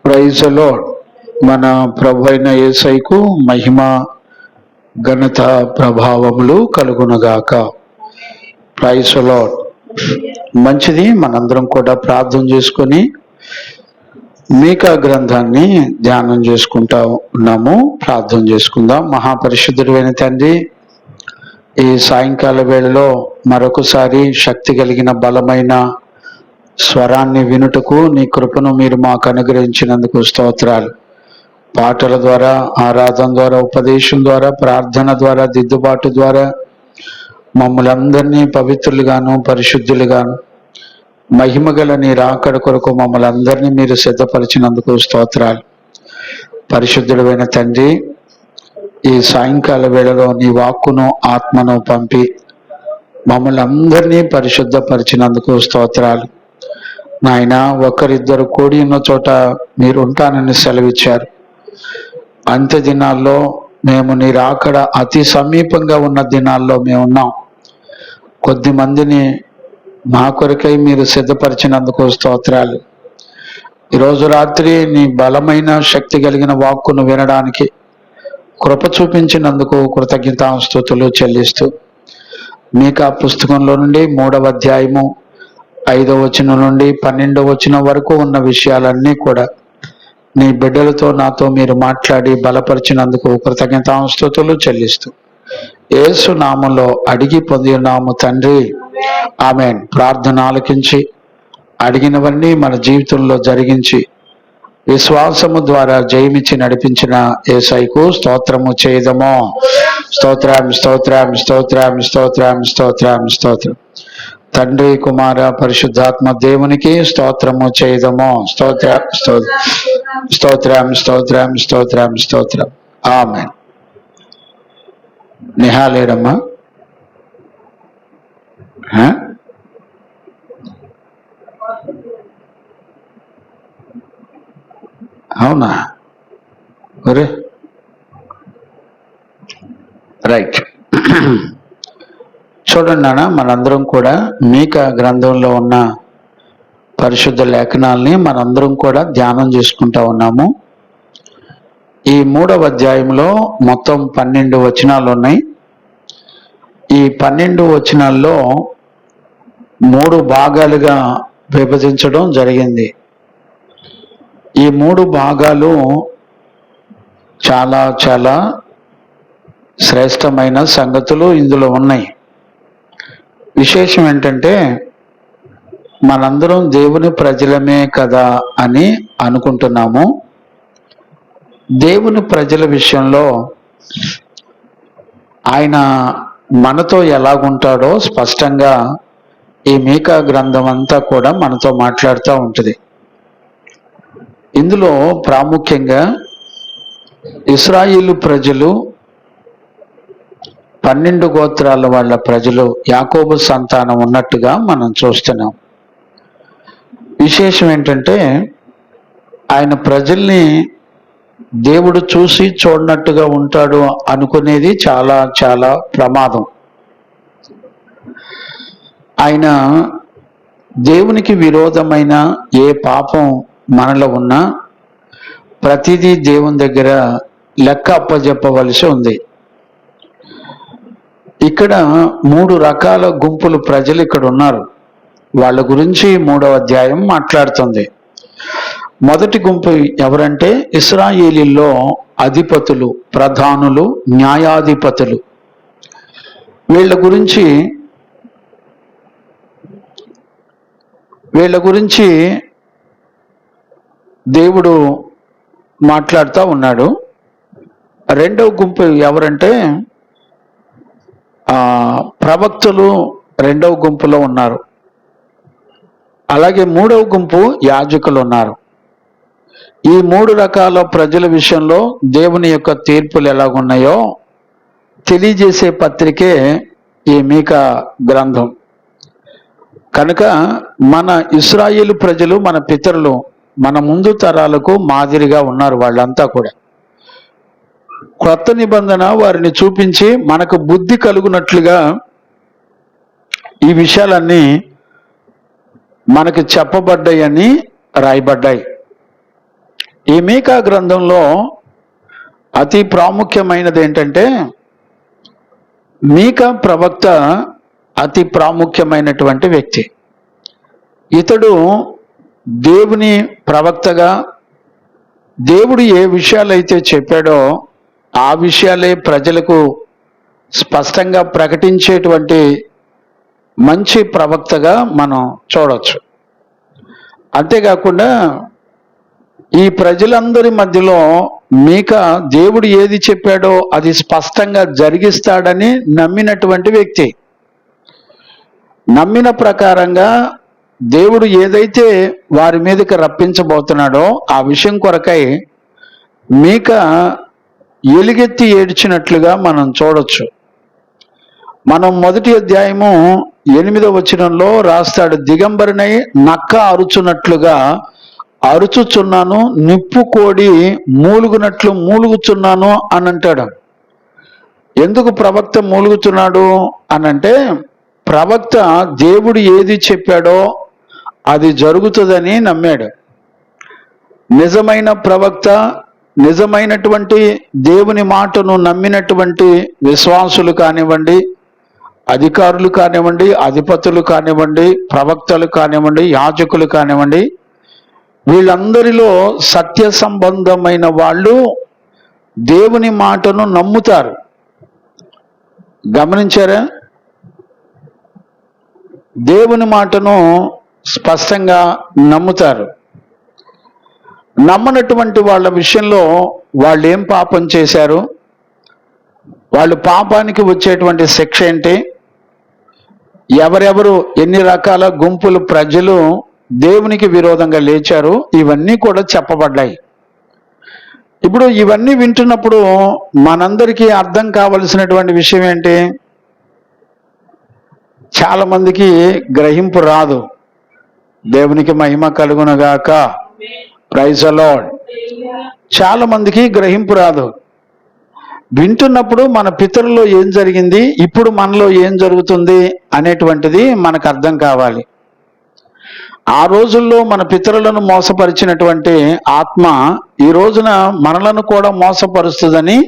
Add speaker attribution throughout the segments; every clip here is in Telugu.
Speaker 1: Praise the lord. మన ప్రభు అయిన యేసయ్యకు మహిమ ఘనత ప్రభావములు కలుగునుగాక. Praise the lord. మంచిది, మనందరం కూడా ప్రార్థన చేసుకొని మీకా గ్రంథాన్ని ధ్యానం చేసుకుంటా ఉన్నాము. ప్రార్థన చేసుకుందాం. మహాపరిశుద్ధుడైన తండ్రి, ఈ సాయంకాల వేళలో మరొకసారి శక్తి కలిగిన బలమైన స్వరాన్ని వినుటకు నీ కృపను మీరు మాకు అనుగ్రహించినందుకు స్తోత్రాలు. పాటల ద్వారా, ఆరాధన ద్వారా, ఉపదేశం ద్వారా, ప్రార్థన ద్వారా, దిద్దుబాటు ద్వారా మమ్మల్ని అందరినీ పవిత్రులుగాను పరిశుద్ధులుగాను మహిమగల నీ రాకడ కొరకు మమ్మల్ని అందరినీ మీరు సిద్ధపరిచినందుకు స్తోత్రాలు. పరిశుద్ధుడైన తండ్రి, ఈ సాయంకాల వేళలో నీ వాక్కును ఆత్మను పంపి మమ్మల్ని అందరినీ పరిశుద్ధపరిచినందుకు స్తోత్రాలు. నాయన, ఒకరిద్దరు కూడి ఉన్న చోట మీరు ఉంటానని సెలవిచ్చారు. అంత్య దినాల్లో మేము నీ రాకడ అతి సమీపంగా ఉన్న దినాల్లో మేము ఉన్నాం. కొద్ది మందిని మా కొరకై మీరు సిద్ధపరిచినందుకు స్తోత్రాలు. ఈరోజు రాత్రి నీ బలమైన శక్తి కలిగిన వాక్కును వినడానికి కృప చూపించినందుకు కృతజ్ఞతాస్తుతులు చెల్లిస్తూ మీకా పుస్తకంలో నుండి 3వ అధ్యాయము 5వ వచనం నుండి 12వ వచనం వరకు ఉన్న విషయాలన్నీ కూడా నీ బిడ్డలతో నాతో మీరు మాట్లాడి బలపరిచినందుకు కృతజ్ఞతాస్తుతులు చెల్లిస్తూ యేసు నామములో అడిగి పొంది ఉన్నాము తండ్రి, ఆమేన్. ప్రార్థన ఆలకించి అడిగినవన్నీ మన జీవితంలో జరిగించి విశ్వాసము ద్వారా జయమిచ్చి నడిపించిన యేసయ్యకు స్తోత్రము చేయదము. స్తోత్రం స్తోత్రం స్తోత్రం స్తోత్రం స్తోత్రం స్తోత్రం. తండ్రి, కుమార, పరిశుద్ధాత్మ దేవునికి స్తోత్రము చేయదము. స్తోత్రం స్తోత్రం స్తోత్రం స్తోత్రం స్తోత్రం స్తోత్రం. ఆమేన్. నిహాలేరమ్మా, అవునా? ఒరే రైట్. చూడండి నాన్న, మనందరం కూడా మీకా గ్రంథంలో ఉన్న పరిశుద్ధ లేఖనాల్ని మనందరం కూడా ధ్యానం చేసుకుంటా ఉన్నాము. ఈ 3వ అధ్యాయంలో మొత్తం 12 వచనాలు ఉన్నాయి. ఈ 12 వచనాల్లో 3 భాగాలుగా విభజించడం జరిగింది. ఈ 3 భాగాలు చాలా చాలా శ్రేష్టమైన సంగతులు ఇందులో ఉన్నాయి. విశేషం ఏంటంటే, మనందరం దేవుని ప్రజలమే కదా అని అనుకుంటున్నాము. దేవుని ప్రజల విషయంలో ఆయన మనతో ఎలాగుంటాడో స్పష్టంగా ఈ మీకా గ్రంథం అంతా కూడా మనతో మాట్లాడుతూ ఉంటుంది. ఇందులో ప్రాముఖ్యంగా ఇశ్రాయేలు ప్రజలు 12 గోత్రాల వాళ్ళ ప్రజలు, యాకోబు సంతానం ఉన్నట్టుగా మనం చూస్తున్నాం. విశేషం ఏంటంటే, ఆయన ప్రజల్ని దేవుడు చూసి చూడనట్టుగా ఉంటాడు అనుకునేది చాలా చాలా ప్రమాదం. ఆయన దేవునికి విరోధమైన ఏ పాపం మనలో ఉన్నా ప్రతిదీ దేవుని దగ్గర లెక్క అప్పజెప్పవలసి ఉంది. ఇక్కడ 3 రకాల గుంపులు ప్రజలు ఇక్కడ ఉన్నారు. వాళ్ళ గురించి 3వ అధ్యాయం మాట్లాడుతుంది. మొదటి గుంపు ఎవరంటే ఇశ్రాయేలీల్లో అధిపతులు, ప్రధానులు, న్యాయాధిపతులు. వీళ్ళ గురించి దేవుడు మాట్లాడుతూ ఉన్నాడు. రెండవ గుంపు ఎవరంటే ప్రవక్తలు 2వ గుంపులో ఉన్నారు. అలాగే 3వ గుంపు యాజకులు ఉన్నారు. ఈ 3 రకాల ప్రజల విషయంలో దేవుని యొక్క తీర్పులు ఎలాగున్నాయో తెలియజేసే పత్రికే ఈ మీకా గ్రంథం. కనుక మన ఇశ్రాయేలు ప్రజలు, మన పితరులు, మన ముందు తరాలకు మాదిరిగా ఉన్నారు. వాళ్ళంతా కూడా క్రొత్త నిబంధన వారిని చూపించి మనకు బుద్ధి కలుగునట్లుగా ఈ విషయాలన్నీ మనకు చెప్పబడ్డాయని రాయబడ్డాయి. ఈ మీకా గ్రంథంలో అతి ప్రాముఖ్యమైనది ఏంటంటే, మీకా ప్రవక్త అతి ప్రాముఖ్యమైనటువంటి వ్యక్తి. ఇతడు దేవుని ప్రవక్తగా దేవుడు ఏ విషయాలైతే చెప్పాడో ఆ విషయాలే ప్రజలకు స్పష్టంగా ప్రకటించేటువంటి మంచి ప్రవక్తగా మనం చూడవచ్చు. అంతేకాకుండా ఈ ప్రజలందరి మధ్యలో మీకా దేవుడు ఏది చెప్పాడో అది స్పష్టంగా జరిగిస్తాడని నమ్మినటువంటి వ్యక్తి. నమ్మిన ప్రకారంగా దేవుడు ఏదైతే వారి మీదకి రప్పించబోతున్నాడో ఆ విషయం కొరకై మీకా ఎలుగెత్తి ఏడ్చినట్లుగా మనం చూడొచ్చు. మనం 1వ అధ్యాయము 8వ వచనంలో రాస్తాడు, దిగంబరినై నక్క అరుచున్నట్లుగా అరుచుచున్నాను, నిప్పు కోడి మూలుగునట్లు మూలుగుచున్నాను అని అంటాడు. ఎందుకు ప్రవక్త మూలుగుతున్నాడు అనంటే, ప్రవక్త దేవుడు ఏది చెప్పాడో అది జరుగుతుందని నమ్మాడు. నిజమైన ప్రవక్త, నిజమైనటువంటి దేవుని మాటను నమ్మినటువంటి విశ్వాసులు కానివ్వండి, అధికారులు కానివ్వండి, అధిపతులు కానివ్వండి, ప్రవక్తలు కానివ్వండి, యాజకులు కానివ్వండి, వీళ్ళందరిలో సత్య సంబంధమైన వాళ్ళు దేవుని మాటను నమ్ముతారు. గమనించారా? దేవుని మాటను స్పష్టంగా నమ్ముతారు. నమ్మనటువంటి వాళ్ళ విషయంలో వాళ్ళు ఏం పాపం చేశారు, వాళ్ళు పాపానికి వచ్చేటువంటి శిక్ష ఏంటి, ఎవరెవరు ఎన్ని రకాల గుంపులు ప్రజలు దేవునికి విరోధంగా లేచారు, ఇవన్నీ కూడా చెప్పబడ్డాయి. ఇప్పుడు ఇవన్నీ వింటున్నప్పుడు మనందరికీ అర్థం కావలసినటువంటి విషయం ఏంటి? చాలా మందికి గ్రహింపు రాదు. దేవునికి మహిమ కలుగునగాక, ప్రైజ్ ది లార్డ్. చాలా మందికి గ్రహింపు రాదు. వింటున్నప్పుడు మన పితరుల్లో ఏం జరిగింది, ఇప్పుడు మనలో ఏం జరుగుతుంది అనేటువంటిది మనకు అర్థం కావాలి. ఆ రోజుల్లో మన పితరులను మోసపరిచినటువంటి ఆత్మ ఈ రోజున మనలను కూడా మోసపరుస్తుందని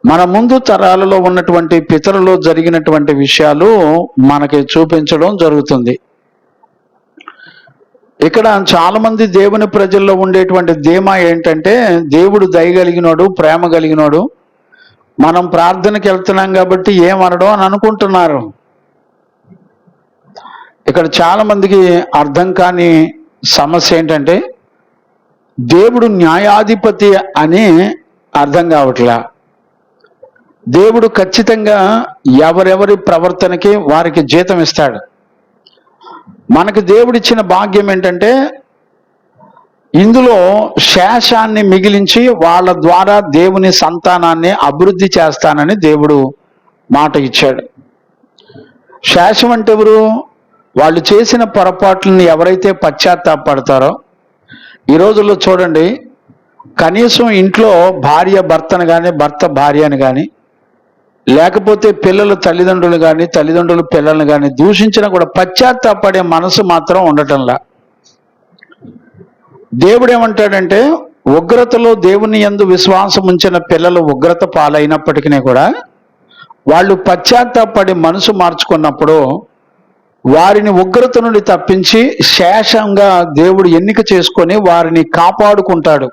Speaker 1: మన ముందు తరాలలో ఉన్నటువంటి పితరులో జరిగినటువంటి విషయాలు మనకి చూపించడం జరుగుతుంది. ఇక్కడ చాలా మంది దేవుని ప్రజల్లో ఉండేటువంటి ధీమా ఏంటంటే, దేవుడు దయగలిగినోడు, ప్రేమ కలిగినోడు, మనం ప్రార్థనకి వెళ్తున్నాం కాబట్టి ఏమనడం అని అనుకుంటున్నారు. ఇక్కడ చాలా మందికి అర్థం కాని సమస్య ఏంటంటే, దేవుడు న్యాయాధిపతి అని అర్థం కావట్లా. దేవుడు ఖచ్చితంగా ఎవరెవరి ప్రవర్తనకి వారికి జీతం ఇస్తాడు. మనకు దేవుడిచ్చిన భాగ్యం ఏంటంటే, ఇందులో శేషాన్ని మిగిలించి వాళ్ళ ద్వారా దేవుని సంతానాన్ని అభివృద్ధి చేస్తానని దేవుడు మాట ఇచ్చాడు. శేషం అంటే ఎవరు? వాళ్ళు చేసిన పొరపాట్లని ఎవరైతే పశ్చాత్తాపడతారో. ఈ రోజుల్లో చూడండి, కనీసం ఇంట్లో భార్య భర్తను కానీ, భర్త భార్యను కానీ, లేకపోతే పిల్లలు తల్లిదండ్రులు కానీ, తల్లిదండ్రులు పిల్లల్ని కానీ దూషించినా కూడా పశ్చాత్తాపడే మనసు మాత్రం ఉండటంలా. దేవుడు ఏమంటాడంటే, ఉగ్రతలో దేవుని యందు విశ్వాసం ఉంచిన పిల్లలు ఉగ్రత పాలైనప్పటికీ కూడా వాళ్ళు పశ్చాత్తాపడి మనసు మార్చుకున్నప్పుడు వారిని ఉగ్రత నుండి తప్పించి శేషంగా దేవుడు ఎన్నిక చేసుకొని వారిని కాపాడుకుంటాడు.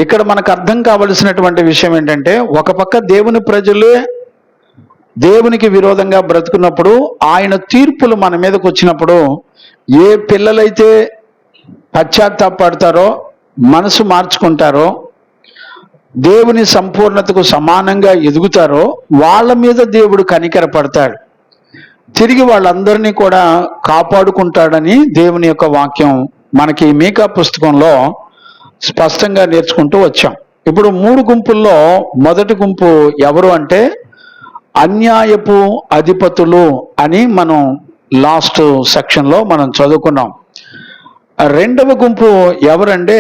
Speaker 1: ఇక్కడ మనకు అర్థం కావలసినటువంటి విషయం ఏంటంటే, ఒక పక్క దేవుని ప్రజలే దేవునికి విరోధంగా బ్రతుకున్నప్పుడు, ఆయన తీర్పులు మన మీదకి వచ్చినప్పుడు ఏ పిల్లలైతే పశ్చాత్తాపడతారో, మనసు మార్చుకుంటారో, దేవుని సంపూర్ణతకు సమానంగా ఎదుగుతారో వాళ్ళ మీద దేవుడు కనికరపడతాడు. తిరిగి వాళ్ళందరినీ కూడా కాపాడుకుంటాడని దేవుని యొక్క వాక్యం మనకి మీకా పుస్తకంలో స్పష్టంగా నేర్చుకుంటూ వచ్చాం. ఇప్పుడు 3 గుంపుల్లో మొదటి గుంపు ఎవరు అంటే, అన్యాయపు అధిపతులు అని మనం లాస్ట్ సెక్షన్లో మనం చదువుకున్నాం. రెండవ గుంపు ఎవరంటే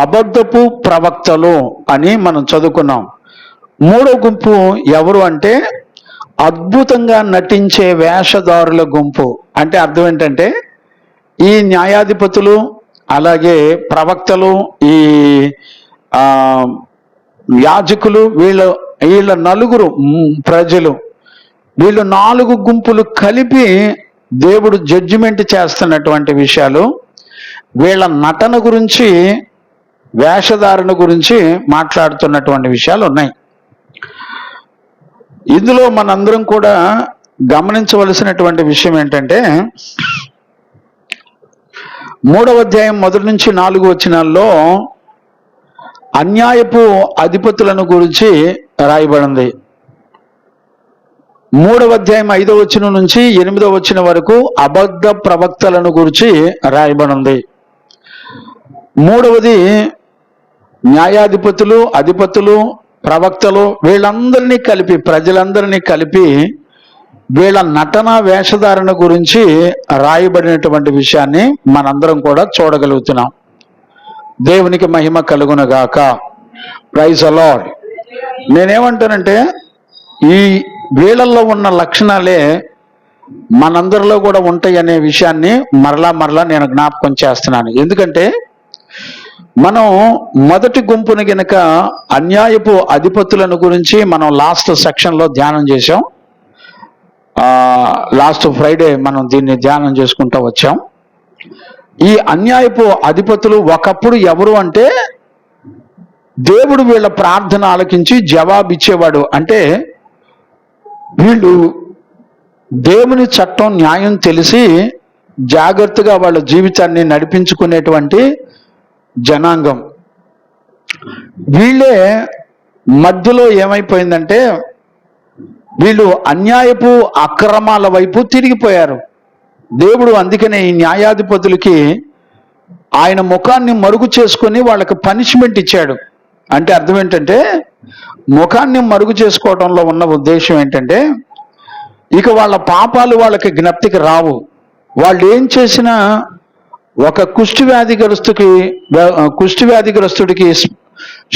Speaker 1: అబద్ధపు ప్రవక్తలు అని మనం చదువుకున్నాం. మూడవ గుంపు ఎవరు అంటే అద్భుతంగా నటించే వేషధారుల గుంపు. అంటే అర్థం ఏంటంటే, ఈ న్యాయాధిపతులు, అలాగే ప్రవక్తలు, ఈ యాజకులు, వీళ్ళ నలుగురు ప్రజలు, వీళ్ళు 4 గుంపులు కలిపి దేవుడు జడ్జిమెంట్ చేస్తున్నటువంటి విషయాలు, వీళ్ళ నటన గురించి, వేషధారణ గురించి మాట్లాడుతున్నటువంటి విషయాలు ఉన్నాయి. ఇందులో మనందరం కూడా గమనించవలసినటువంటి విషయం ఏంటంటే 3వ అధ్యాయం 1 నుంచి 4 వచనాల్లో అన్యాయపు అధిపతులను గురించి రాయబడింది. 3వ అధ్యాయం 5వ వచనం నుంచి 8వ వచనం వరకు అబద్ధ ప్రవక్తలను గురించి రాయబడింది. 3వది న్యాయాధిపతులు, అధిపతులు, ప్రవక్తలు, వీళ్ళందరినీ కలిపి, ప్రజలందరినీ కలిపి వీళ్ళ నటన, వేషధారణ గురించి రాయబడినటువంటి విషయాన్ని మనందరం కూడా చూడగలుగుతున్నాం. దేవునికి మహిమ కలుగునగాక. Praise the Lord. నేనేమంటానంటే ఈ వీళ్ళల్లో ఉన్న లక్షణాలే మనందరిలో కూడా ఉంటాయి అనే విషయాన్ని మరలా నేను జ్ఞాపకం చేస్తున్నాను. ఎందుకంటే మనం మొదటి గుంపుని గనక అన్యాయపు అధిపతులను గురించి మనం లాస్ట్ సెక్షన్లో ధ్యానం చేసాం. లాస్ట్ ఫ్రైడే మనం దీన్ని ధ్యానం చేసుకుంటూ వచ్చాం. ఈ అన్యాయపు అధిపతులు ఒకప్పుడు ఎవరు అంటే దేవుడు వీళ్ళ ప్రార్థన ఆలకించి జవాబిచ్చేవాడు. అంటే వీళ్ళు దేవుని చట్టం, న్యాయం తెలిసి జాగ్రత్తగా వాళ్ళ జీవితాన్ని నడిపించుకునేటువంటి జనాంగం. వీళ్ళే మధ్యలో ఏమైపోయిందంటే వీళ్ళు అన్యాయపు అక్రమాల వైపు తిరిగిపోయారు. దేవుడు అందుకనే ఈ న్యాయాధిపతులకి ఆయన ముఖాన్ని మరుగు చేసుకొని వాళ్ళకి పనిష్మెంట్ ఇచ్చాడు. అంటే అర్థం ఏంటంటే ముఖాన్ని మరుగు చేసుకోవడంలో ఉన్న ఉద్దేశం ఏంటంటే ఇక వాళ్ళ పాపాలు వాళ్ళకి జ్ఞప్తికి రావు. వాళ్ళు ఏం చేసినా ఒక కుష్ఠవ్యాధిగ్రస్తుడికి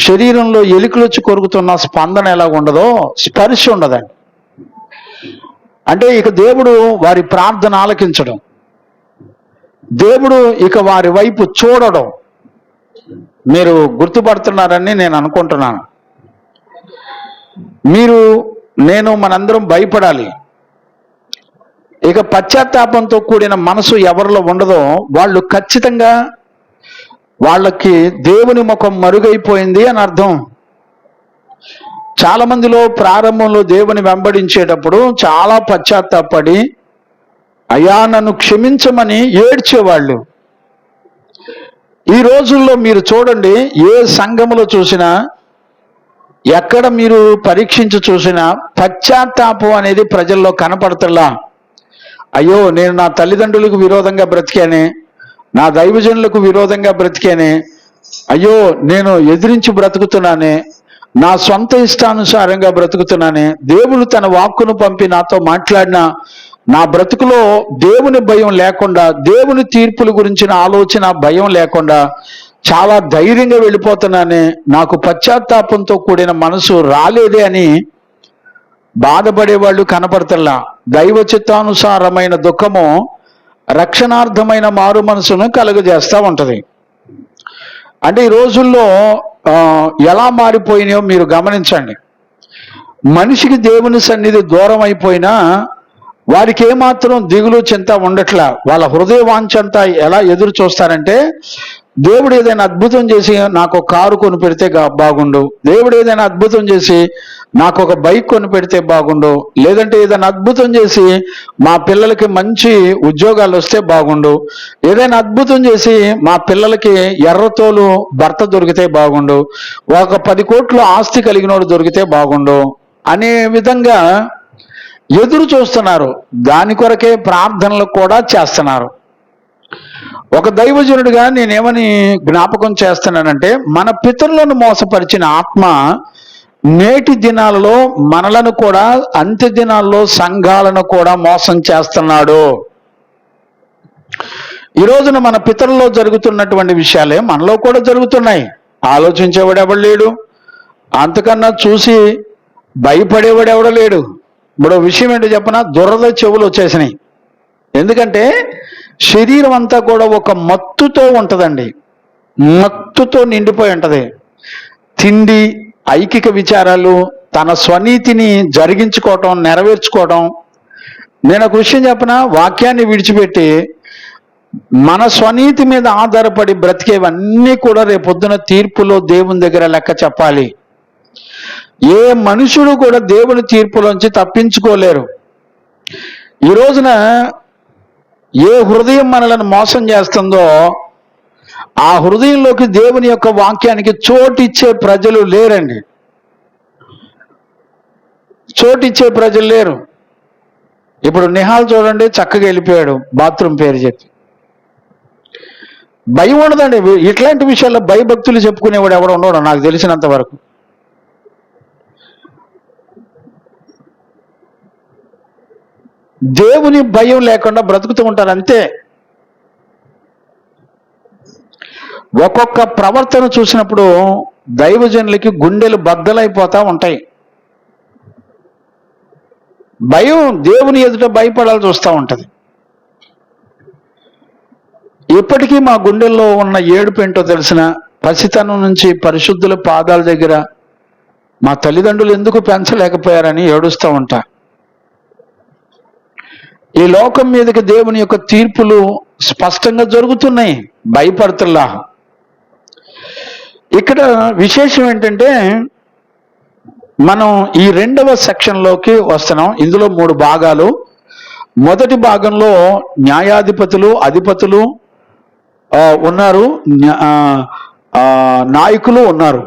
Speaker 1: శరీరంలో ఎలుకలు వచ్చి కొరుకుతున్న స్పందన ఎలా ఉండదో స్పర్శ ఉండదండి. అంటే ఇక దేవుడు వారి ప్రార్థన ఆలకించడం, దేవుడు ఇక వారి వైపు చూడడం మీరు గుర్తుపడుతున్నారని నేను అనుకుంటున్నాను. మనందరం భయపడాలి. ఇక పశ్చాత్తాపంతో కూడిన మనసు ఎవరిలో ఉండదో వాళ్ళు ఖచ్చితంగా వాళ్ళకి దేవుని ముఖం మరుగైపోయింది అని అర్థం. చాలా మందిలో ప్రారంభంలో దేవుని వెంబడించేటప్పుడు చాలా పశ్చాత్తాపడి అయ్యా నన్ను క్షమించమని ఏడ్చేవాళ్ళు. ఈ రోజుల్లో మీరు చూడండి, ఏ సంఘములో చూసినా, ఎక్కడ మీరు పరీక్షించి చూసినా పశ్చాత్తాపం అనేది ప్రజల్లో కనపడతలా. అయ్యో నేను నా తల్లిదండ్రులకు విరోధంగా బ్రతికానే, నా దైవజనులకు విరోధంగా బ్రతికానే, అయ్యో నేను ఎదిరించి బ్రతుకుతున్నానే, నా సొంత ఇష్టానుసారంగా బ్రతుకుతున్నానే, దేవుడు తన వాక్కును పంపి నాతో మాట్లాడిన నా బ్రతుకులో దేవుని భయం లేకుండా, దేవుని తీర్పుల గురించిన ఆలోచన భయం లేకుండా చాలా ధైర్యంగా వెళ్ళిపోతున్నానే, నాకు పశ్చాత్తాపంతో కూడిన మనసు రాలేదే అని బాధపడేవాళ్ళు కనపడతల్లా. దైవ చిత్తానుసారమైన దుఃఖము రక్షణార్థమైన మారు మనసును కలుగజేస్తూ ఉంటది. అంటే ఈ రోజుల్లో ఎలా మారిపోయినాయో మీరు గమనించండి. మనిషికి దేవుని సన్నిధి దూరం అయిపోయినా వారికి ఏమాత్రం దిగులు చింత ఉండట్లా. వాళ్ళ హృదయ వాంఛంతా ఎలా ఎదురు చూస్తారంటే దేవుడు ఏదైనా అద్భుతం చేసి నాకు ఒక కారు కొని పెడితే బాగుండు, దేవుడు ఏదైనా అద్భుతం చేసి నాకు ఒక బైక్ కొని పెడితే బాగుండు, లేదంటే ఏదైనా అద్భుతం చేసి మా పిల్లలకి మంచి ఉద్యోగాలు వస్తే బాగుండు, ఏదైనా అద్భుతం చేసి మా పిల్లలకి ఎర్రతోలు భర్త దొరికితే బాగుండు, ఒక 10 కోట్ల ఆస్తి కలిగినోడు దొరికితే బాగుండు అనే విధంగా ఎదురు చూస్తున్నారు. దాని కొరకే ప్రార్థనలు కూడా చేస్తున్నారు. ఒక దైవజనుడిగా నేనేమని జ్ఞాపకం చేస్తున్నానంటే మన పితరులను మోసపరిచిన ఆత్మ నేటి దినాలలో మనలను కూడా, అంత్య దినాల్లో సంఘాలను కూడా మోసం చేస్తున్నాడు. ఈ రోజున మన పితరుల్లో జరుగుతున్నటువంటి విషయాలే మనలో కూడా జరుగుతున్నాయి. ఆలోచించేవాడు ఎవడు లేడు, అంతకన్నా చూసి భయపడేవాడు ఎవడో లేడు. ఇప్పుడు విషయం ఏంటో చెప్పనా, దురద చెవులు వచ్చేసినాయి. ఎందుకంటే శరీరం అంతా కూడా ఒక మత్తుతో ఉంటుందండి, మత్తుతో నిండిపోయి ఉంటుంది. తిండి, ఐకిక విచారాలు, తన స్వనీతిని జరిగించుకోవటం, నెరవేర్చుకోవడం. నేను ఒక విషయం చెప్పనా, వాక్యాన్ని విడిచిపెట్టి మన స్వనీతి మీద ఆధారపడి బ్రతికేవన్నీ కూడా రేపొద్దున తీర్పులో దేవుని దగ్గర లెక్క చెప్పాలి. ఏ మనుషుడు కూడా దేవుని తీర్పులోంచి తప్పించుకోలేరు. ఈ రోజున ఏ హృదయం మనలను మోసం చేస్తుందో ఆ హృదయంలోకి దేవుని యొక్క వాక్యానికి చోటిచ్చే ప్రజలు లేరండి. చోటిచ్చే ప్రజలు లేరు. ఇప్పుడు నిహాల్ చూడండి, చక్కగా వెళ్ళిపోయాడు బాత్రూమ్ పేరు చెప్పి. భయం ఉండదండి. ఇట్లాంటి విషయాల్లో భయభక్తులు చెప్పుకునేవాడు ఎవడు ఉండడు నాకు తెలిసినంత వరకు. దేవుని భయం లేకుండా బ్రతుకుతూ ఉంటారు అంతే. ఒక్కొక్క ప్రవర్తన చూసినప్పుడు దైవజనులకి గుండెలు బద్దలైపోతా ఉంటాయి. భయం, దేవుని ఎదుట భయపడాల్సి వస్తూ ఉంటుంది. ఇప్పటికీ మా గుండెల్లో ఉన్న ఏడుపు ఏంటో తెలిసిన, పసితనం నుంచి పరిశుద్ధుల పాదాల దగ్గర మా తల్లిదండ్రులు ఎందుకు పెంచలేకపోయారని ఏడుస్తూ ఉంటా. ఈ లోకం మీదకి దేవుని యొక్క తీర్పులు స్పష్టంగా జరుగుతున్నాయి, భయపడుతుల్లా. ఇక్కడ విశేషం ఏంటంటే, మనం ఈ 2వ సెక్షన్లోకి వస్తున్నాం. ఇందులో 3 భాగాలు. మొదటి భాగంలో న్యాయాధిపతులు, అధిపతులు ఉన్నారు, నాయకులు ఉన్నారు.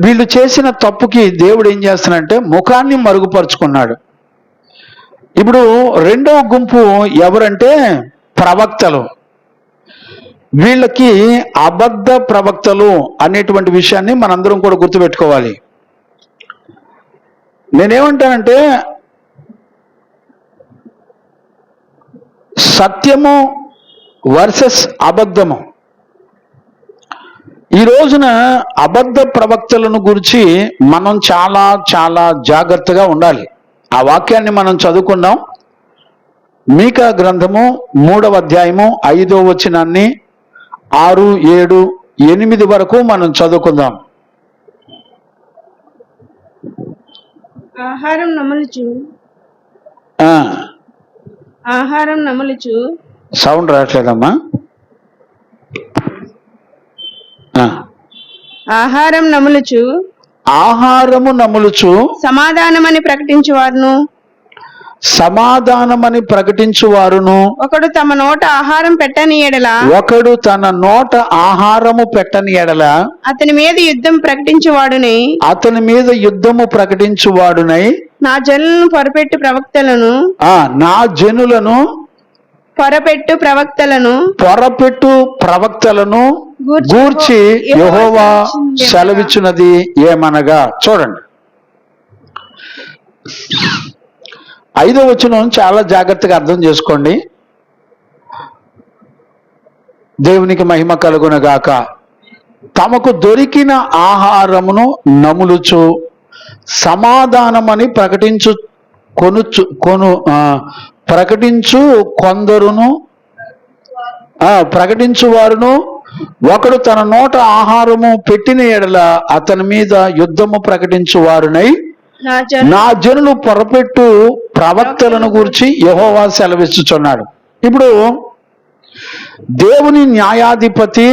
Speaker 1: వీళ్ళు చేసిన తప్పుకి దేవుడు ఏం చేస్తున్నాడంటే ముఖాన్ని మరుగుపరుచుకున్నాడు. ఇప్పుడు 2వ గుంపు ఎవరంటే ప్రవక్తలు. వీళ్ళకి అబద్ధ ప్రవక్తలు అనేటువంటి విషయాన్ని మనందరం కూడా గుర్తుపెట్టుకోవాలి. నేనేమంటానంటే సత్యము వర్సెస్ అబద్ధము. ఈ రోజున అబద్ధ ప్రవక్తలను గురించి మనం చాలా చాలా జాగ్రత్తగా ఉండాలి. ఆ వాక్యాన్ని మనం చదువుకుందాం. మీకా గ్రంథము 3వ అధ్యాయము 5వ వచనాన్ని 6, 7, 8 వరకు మనం చదువుకుందాం.
Speaker 2: ఆహారం నములుచు
Speaker 1: సౌండ్ రావట్లేదమ్మా. ఆహారము నములుచు
Speaker 2: సమాధానమని ప్రకటించువారును ఒకడు తన నోట ఆహారము పెట్టని ఎడల అతని మీద యుద్ధము ప్రకటించువాడునై నా జనులను పొరపెట్టు ప్రవక్తలను గూర్చి యెహోవా సెలవిచ్చినది ఏమనగా. చూడండి, 5వ వచనం చాలా జాగ్రత్తగా అర్థం చేసుకోండి. దేవునికి మహిమ కలుగునగాక. తమకు దొరికిన ఆహారమును నములుచు సమాధానమని ప్రకటించువారును ఒకడు తన నోట ఆహారము పెట్టిన ఎడల అతని మీద యుద్ధము ప్రకటించువారునై నా జనులు పొరపెట్టు ప్రవక్తలను గురించి యెహోవా సెలవిస్తున్నాడు. ఇప్పుడు దేవుని న్యాయాధిపతి,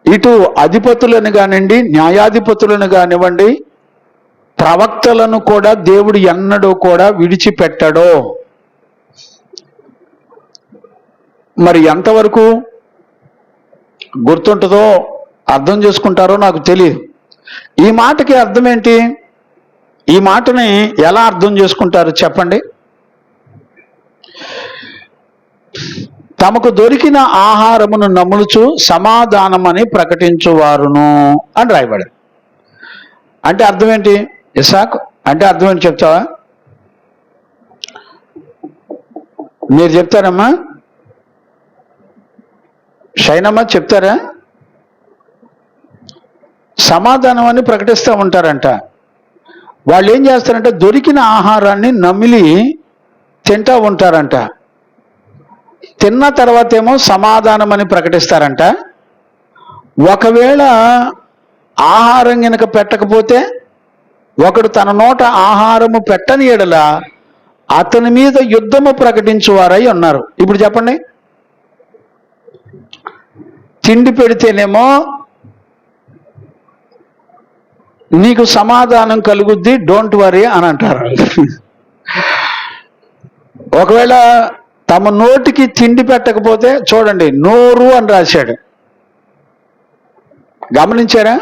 Speaker 2: ఇటు అధిపతులను కానివ్వండి, న్యాయాధిపతులను కానివ్వండి, ప్రవక్తలను కూడా దేవుడు ఎన్నడూ కూడా విడిచిపెట్టడో. మరి ఎంతవరకు గుర్తుంటుందో అర్థం చేసుకుంటారో నాకు తెలియదు. ఈ మాటకి అర్థం ఏంటి? ఈ మాటని ఎలా అర్థం చేసుకుంటారు చెప్పండి? తమకు దొరికిన ఆహారమును నములుచు సమాధానమని ప్రకటించువారును అని రాయబడి. అంటే అర్థం ఏంటి? ఇసాక్ అంటే అర్థం ఏంటి చెప్తావా? మీరు చెప్తారమ్మా? షైనమ్మా చెప్తారా? సమాధానం అని ప్రకటిస్తూ ఉంటారంట. వాళ్ళు ఏం చేస్తారంటే దొరికిన ఆహారాన్ని నమిలి
Speaker 1: తింటూ ఉంటారంట. తిన్న తర్వాత ఏమో సమాధానం అని ప్రకటిస్తారంట. ఒకవేళ ఆహారం గనక పెట్టకపోతే, ఒకడు తన నోట ఆహారము పెట్టని ఎడల అతని మీద యుద్ధము ప్రకటించువారై ఉన్నారు. ఇప్పుడు చెప్పండి, తిండి పెడితేనేమో నీకు సమాధానం కలుగుద్ది, డోంట్ వరీ అని అంటారు. ఒకవేళ తమ నోటికి తిండి పెట్టకపోతే, చూడండి నోరు అని రాశాడు, గమనించారా?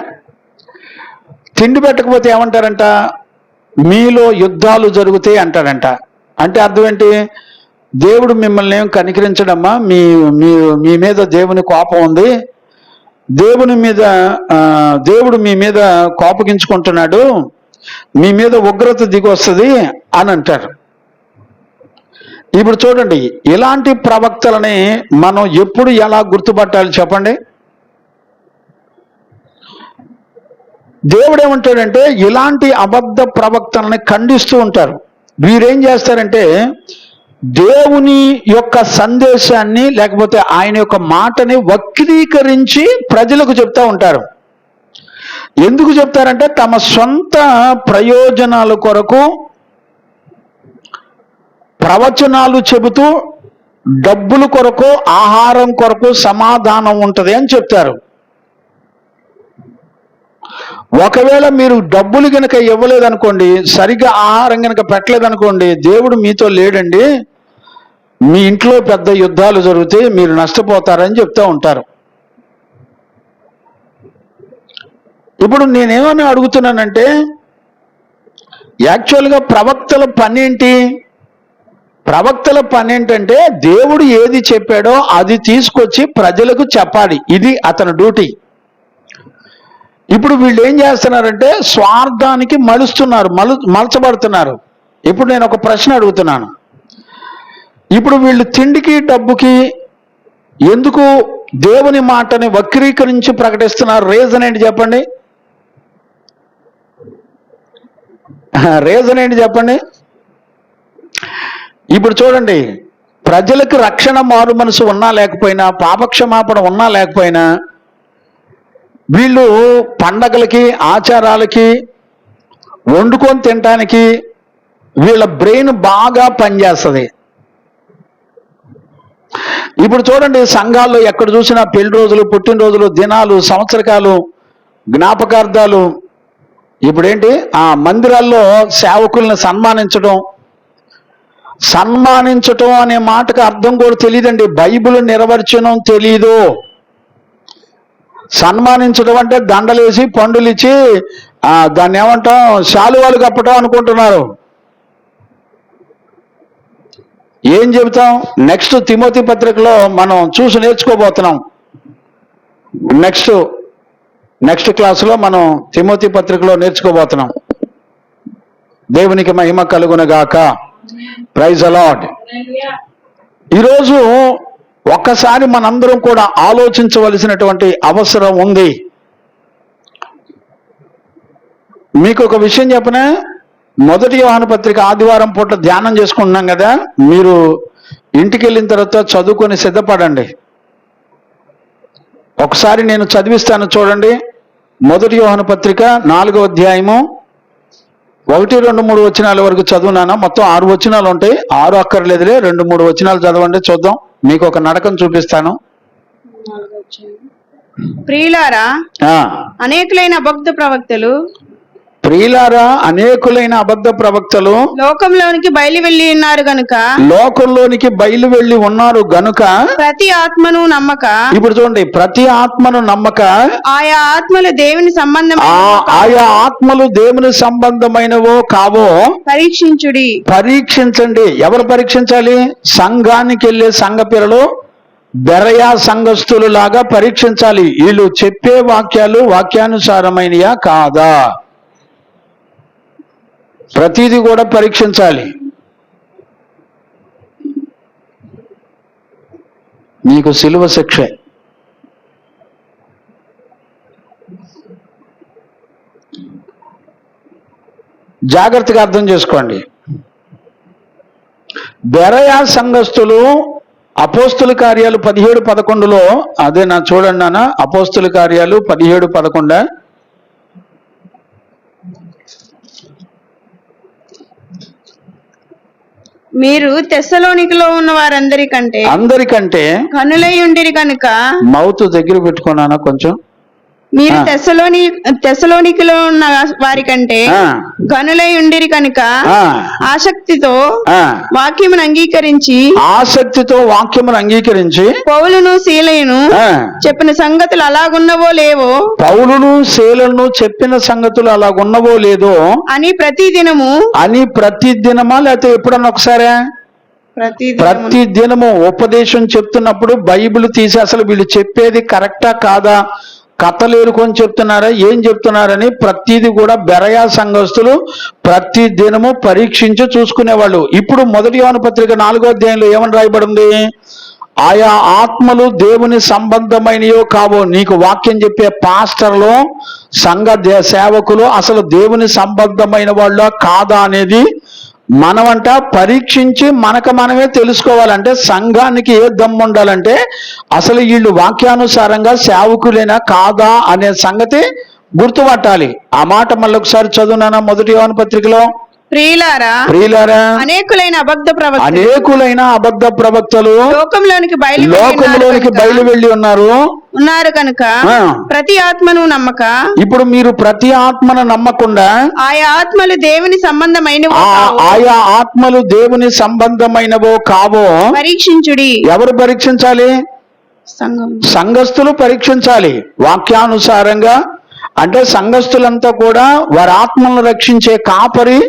Speaker 1: తిండి పెట్టకపోతే ఏమంటారంట? మీలో యుద్ధాలు జరుగుతాయి అంటాడంట. అంటే అర్థం ఏంటి? దేవుడు మిమ్మల్ని ఏం కనికరించడమ్మా, మీ మీ మీద దేవుని కోపం ఉంది, దేవుడు మీ మీద కోపగించుకుంటున్నాడు, మీ మీద ఉగ్రత దిగి వస్తుంది అని అంటారు. ఇప్పుడు చూడండి, ఇలాంటి ప్రవక్తలని మనం ఎప్పుడు ఎలా గుర్తుపట్టాలి చెప్పండి? దేవుడు ఏమంటాడంటే, ఇలాంటి అబద్ధ ప్రవక్తలని ఖండిస్తూ ఉంటారు. వీరేం చేస్తారంటే, దేవుని యొక్క సందేశాన్ని లేకపోతే ఆయన యొక్క మాటని వక్రీకరించి ప్రజలకు చెప్తా ఉంటారు. ఎందుకు చెప్తారంటే, తమ సొంత ప్రయోజనాల కొరకు ప్రవచనాలు చెబుతూ డబ్బుల కొరకు, ఆహారం కొరకు సమాధానం ఉంటుంది అని చెప్తారు. ఒకవేళ మీరు డబ్బులు గనక ఇవ్వలేదనుకోండి, సరిగ్గా ఆహారం గనక పెట్టలేదనుకోండి, దేవుడు మీతో లేడండి, మీ ఇంట్లో పెద్ద యుద్ధాలు జరుగుతాయి, మీరు నష్టపోతారని చెప్తూ ఉంటారు. ఇప్పుడు నేనేమని అడుగుతున్నానంటే, యాక్చువల్గా ప్రవక్తల పని ఏంటి? ప్రవక్తల పని ఏంటంటే, దేవుడు ఏది చెప్పాడో అది తీసుకొచ్చి ప్రజలకు చెప్పాలి. ఇది అతని డ్యూటీ. ఇప్పుడు వీళ్ళు ఏం చేస్తున్నారంటే, స్వార్థానికి మలచబడుతున్నారు. ఇప్పుడు నేను ఒక ప్రశ్న అడుగుతున్నాను. ఇప్పుడు వీళ్ళు తిండికి డబ్బుకి ఎందుకు దేవుని మాటని వక్రీకరించి ప్రకటిస్తున్నారు? రీజన్ ఏంటి చెప్పండి? రీజన్ ఏంటి చెప్పండి? ఇప్పుడు చూడండి, ప్రజలకు రక్షణ, మారు మనసు ఉన్నా లేకపోయినా, పాపక్షమాపణ ఉన్నా లేకపోయినా, వీళ్ళు పండగలకి, ఆచారాలకి, వండుకొని తినటానికి వీళ్ళ బ్రెయిన్ బాగా పనిచేస్తుంది. ఇప్పుడు చూడండి, సంఘాల్లో ఎక్కడ చూసినా పెళ్లి రోజులు, పుట్టినరోజులు, దినాలు, సంవత్సరకాలు, జ్ఞాపకార్థాలు. ఇప్పుడేంటి, ఆ మందిరాల్లో సేవకుల్ని సన్మానించటం అనే మాటకు అర్థం కూడా తెలియదండి. బైబిల్ నిర్వచనం తెలీదు. సన్మానించడం అంటే దండలేసి పండులు ఇచ్చి దాన్ని ఏమంటాం, శాలువాలు కప్పటం అనుకుంటున్నారు. ఏం చెబుతాం? నెక్స్ట్ తిమోతి పత్రికలో మనం చూసి నేర్చుకోబోతున్నాం. నెక్స్ట్ క్లాసులో మనం తిమోతి పత్రికలో నేర్చుకోబోతున్నాం. దేవునికి మహిమ కలుగునగాక. Praise the Lord. ఈరోజు ఒక్కసారి మనందరం కూడా ఆలోచించవలసినటువంటి అవసరం ఉంది. మీకు ఒక విషయం చెప్పనా? 1 యోహాను పత్రిక ఆదివారం పూట ధ్యానం చేసుకుంటున్నాం కదా, మీరు ఇంటికి వెళ్ళిన తర్వాత చదువుకొని సిద్ధపడండి. ఒకసారి నేను చదివిస్తాను చూడండి. 1 యోహాను పత్రిక 4వ అధ్యాయము 1, 2, 3 వచనాల వరకు చదువునానా. మొత్తం 6 వచనాలు ఉంటాయి. 6 అక్కర్లేదులే, 2, 3 వచనాలు చదవండి, చూద్దాం. మీకు ఒక నడకను చూపిస్తాను.
Speaker 3: ప్రియులారా, అనేకులైన అబద్ధ ప్రవక్తలు లోకంలోనికి బయలు వెళ్ళి ఉన్నారు గనుక ప్రతి ఆత్మను నమ్మక. ఇప్పుడు చూడండి, ప్రతి ఆత్మను నమ్మక ఆయా ఆత్మలు దేవుని సంబంధమైనవో కావో పరీక్షించండి. ఎవరు పరీక్షించాలి? సంఘానికి వెళ్ళే సంఘ పిల్లలు, బెరయా సంఘస్థులు లాగా పరీక్షించాలి. వీళ్ళు చెప్పే వాక్యాలు వాక్యానుసారమైనయా కాదా, ప్రతిదీ కూడా పరీక్షించాలి. నీకు సిలువ శిక్ష. జాగ్రత్తగా అర్థం చేసుకోండి.
Speaker 1: బెరయా సంఘస్థులు అపోస్తుల కార్యాలు 17:11 అదే నా చూడండి నాన్న, అపోస్తుల కార్యాలు 17:11.
Speaker 4: మీరు తెస్సలోనికలో ఉన్న వారందరికంటే
Speaker 1: అందరికంటే
Speaker 4: కనులై ఉండిరి కనుక
Speaker 1: మౌత్ దగ్గర పెట్టుకున్నానా కొంచెం.
Speaker 4: మీరు
Speaker 1: ఆ.
Speaker 4: తెస్సలోనికలో ఉన్న వారికంటే
Speaker 1: ఆ.
Speaker 4: కనులై ఉండిరి కనుక
Speaker 1: ఆ.
Speaker 4: ఆసక్తితో
Speaker 1: ఆ.
Speaker 4: వాక్యమును అంగీకరించి
Speaker 1: ఆసక్తితో వాక్యమును అంగీకరించి
Speaker 4: పౌలును శీలయును
Speaker 1: ఆ,
Speaker 4: చెప్పిన సంగతులు అలాగున్నవో లేవో
Speaker 1: పౌలును శీలను చెప్పిన సంగతులు అలాగున్నవో లేదో
Speaker 4: అని
Speaker 1: ప్రతి దినమా లేకపోతే ఎప్పుడన్నా ఒకసారి ప్రతి దినము ఉపదేశం చెప్తున్నప్పుడు బైబిల్ తీసి అసలు వీళ్ళు చెప్పేది కరెక్టా కాదా, కథలు ఏరుకొని చెప్తున్నారా, ఏం చెప్తున్నారని ప్రతిది కూడా బెరయా సంఘస్థులు ప్రతి దినము పరీక్షించి చూసుకునేవాళ్ళు. ఇప్పుడు 1 యోహాను పత్రిక 4వ అధ్యాయంలో ఏమని రాయబడింది? ఆయా ఆత్మలు దేవుని సంబంధమైనయో కావో, నీకు వాక్యం చెప్పే పాస్టర్లు సంఘ సేవకులు అసలు దేవుని సంబంధమైన వాళ్ళ కాదా అనేది మనమంట పరీక్షించి మనమే తెలుసుకోవాలంటే సంఘానికి ఏ దమ్ము ఉండాలంటే అసలు వీళ్ళు వాక్యానుసారంగా సేవకులేనా కాదా అనే సంగతి గుర్తుపట్టాలి. ఆ మాట మళ్ళొకసారి చదువునానా 1 యోహాను పత్రికలో. ప్రియులారా,
Speaker 4: అనేకులైన
Speaker 1: అబద్ధ ప్రవక్తలు
Speaker 4: లోకంలోనికి
Speaker 1: బయలు వెళ్ళి
Speaker 4: ఉన్నారు కనుక ప్రతి ఆత్మను నమ్మక.
Speaker 1: ఇప్పుడు మీరు ప్రతి ఆత్మను నమ్మకుండా
Speaker 4: ఆయా ఆత్మలు దేవుని సంబంధమైనవో
Speaker 1: కావో
Speaker 4: పరీక్షించుడి.
Speaker 1: ఎవరు పరీక్షించాలి? సంఘస్థులు పరీక్షించాలి వాక్యానుసారంగా. అంటే సంఘస్థులంతా కూడా వారి ఆత్మలను రక్షించే కాపరి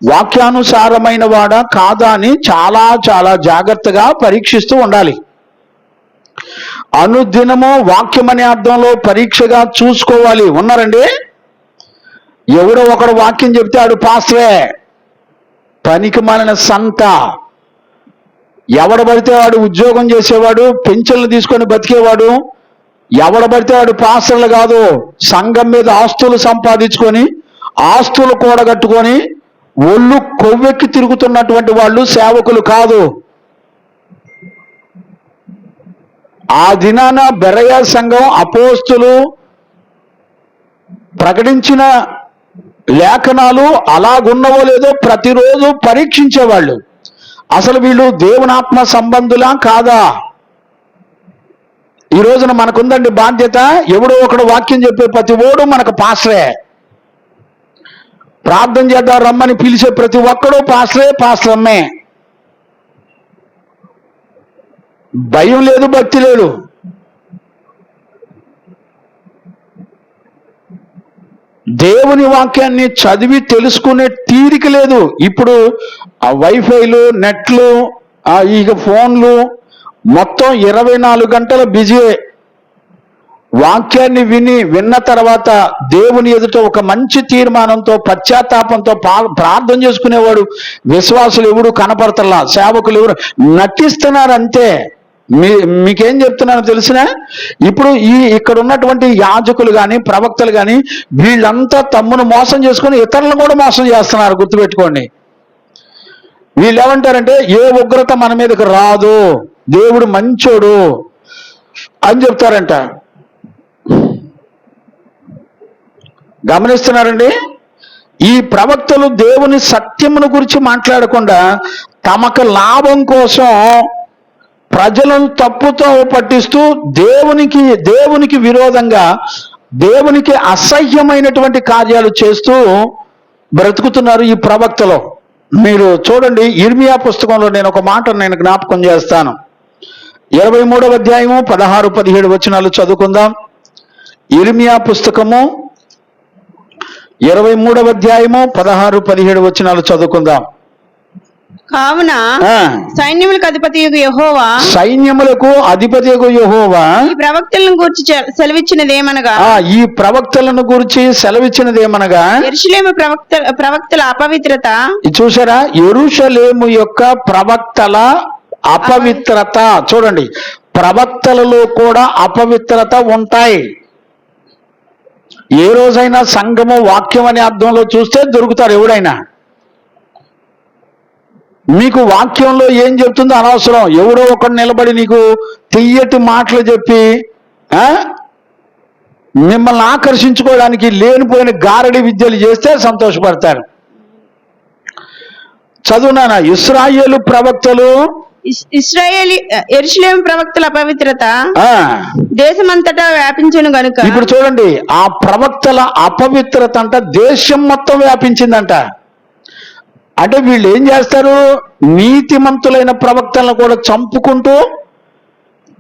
Speaker 1: వాక్యానుసారమైన వాడా కాదా అని చాలా చాలా జాగ్రత్తగా పరీక్షిస్తూ ఉండాలి. అనుదినము వాక్యం అనే అర్థంలో పరీక్షగా చూసుకోవాలి. ఉన్నారండి? ఎవడో ఒకడు వాక్యం చెప్తే ఆడు పాస్టరే, పనికి మాలిన సంత. ఎవడ పడితే వాడు ఉద్యోగం చేసేవాడు, పెన్షన్లు తీసుకొని బతికేవాడు, ఎవడ పడితే వాడు పాస్టర్లు కాదు. సంఘం మీద ఆస్తులు సంపాదించుకొని ఆస్తులు కూడగట్టుకొని ఒళ్ళు కొవ్వెక్కి తిరుగుతున్నటువంటి వాళ్ళు సేవకులు కాదు. ఆ దినాన బెరయా సంఘం అపోస్తులు ప్రకటించిన లేఖనాలు అలాగున్నవో లేదో ప్రతిరోజు పరీక్షించేవాళ్ళు. అసలు వీళ్ళు దేవునాత్మ సంబంధులా కాదా? ఈ రోజున మనకుందండి బాధ్యత. ఎవడో ఒకడు వాక్యం చెప్పే ప్రతి ఓడు మనకు పాస్టరే. ప్రార్థన చేద్దాం రమ్మని పిలిచే ప్రతి ఒక్కడు పాస్టరే, పాస్టరమ్మే. భయం లేదు, భక్తి లేదు. దేవుని వాక్యాన్ని చదివి తెలుసుకునే తీరిక లేదు. ఇప్పుడు ఆ వైఫైలు, నెట్లు, ఇక ఫోన్లు మొత్తం 24 గంటల బిజీయే. వాక్యాన్ని విన్న తర్వాత దేవుని ఎదుట ఒక మంచి తీర్మానంతో పశ్చాత్తాపంతో ప్రార్థన చేసుకునేవాడు విశ్వాసులు ఎవడు కనపడతల్లా. సేవకులు ఎవరు నటిస్తున్నారు అంతే. మీకేం చెప్తున్నారో తెలిసినా? ఇప్పుడు ఇక్కడ ఉన్నటువంటి యాజకులు కానీ ప్రవక్తలు కానీ వీళ్ళంతా తమ్మును మోసం చేసుకుని ఇతరులను కూడా మోసం చేస్తున్నారు. గుర్తుపెట్టుకోండి. వీళ్ళు ఏమంటారంటే ఏ ఉగ్రత మన మీదకి రాదు, దేవుడు మంచోడు అని చెప్తారంట. గమనిస్తున్నారండి? ఈ ప్రవక్తలు దేవుని సత్యమును గురించి మాట్లాడకుండా తమకు లాభం కోసం ప్రజలను తప్పుతో పట్టిస్తూ దేవునికి విరోధంగా దేవునికి అసహ్యమైనటువంటి కార్యాలు చేస్తూ బ్రతుకుతున్నారు ఈ ప్రవక్తలు. మీరు చూడండి, ఇర్మియా పుస్తకంలో నేను ఒక మాట జ్ఞాపకం చేస్తాను. 23వ అధ్యాయము 16-17 వచనాలు చదువుకుందాం. ఇర్మియా పుస్తకము 23వ అధ్యాయము 16-17 వచనాలు చదువుకుందాం.
Speaker 4: కావున సైన్యములకు అధిపతియగు యెహోవా ఈ ప్రవక్తలను గూర్చి సెలవిచ్చినదేమనగా యెరూషలేము ప్రవక్తల అపవిత్రత.
Speaker 1: చూసారా? యెరూషలేము యొక్క ప్రవక్తల అపవిత్రత. చూడండి, ప్రవక్తలలో కూడా అపవిత్రత ఉంటాయి. ఏ రోజైనా సంఘము వాక్యం అనే అర్థంలో చూస్తే దొరుకుతారు ఎవడైనా.
Speaker 3: మీకు వాక్యంలో ఏం చెప్తుందో అనవసరం. ఎవడో ఒకడు నిలబడి నీకు తియ్యటి మాటలు చెప్పి మిమ్మల్ని ఆకర్షించుకోవడానికి లేనిపోయిన గారడి విద్యలు చేస్తే సంతోషపడతారు. చదువునానా, ఇశ్రాయేలు ప్రవక్తలు
Speaker 4: యెరూషలేము ప్రవక్తల అపవిత్రత దేశమంతటా వ్యాపించెను గనుక.
Speaker 3: ఇప్పుడు చూడండి, ఆ ప్రవక్తల అపవిత్రత అంట దేశం మొత్తం వ్యాపించిందంట. అంటే వీళ్ళు ఏం చేస్తారు, నీతిమంతులైన ప్రవక్తలను కూడా చంపుకుంటూ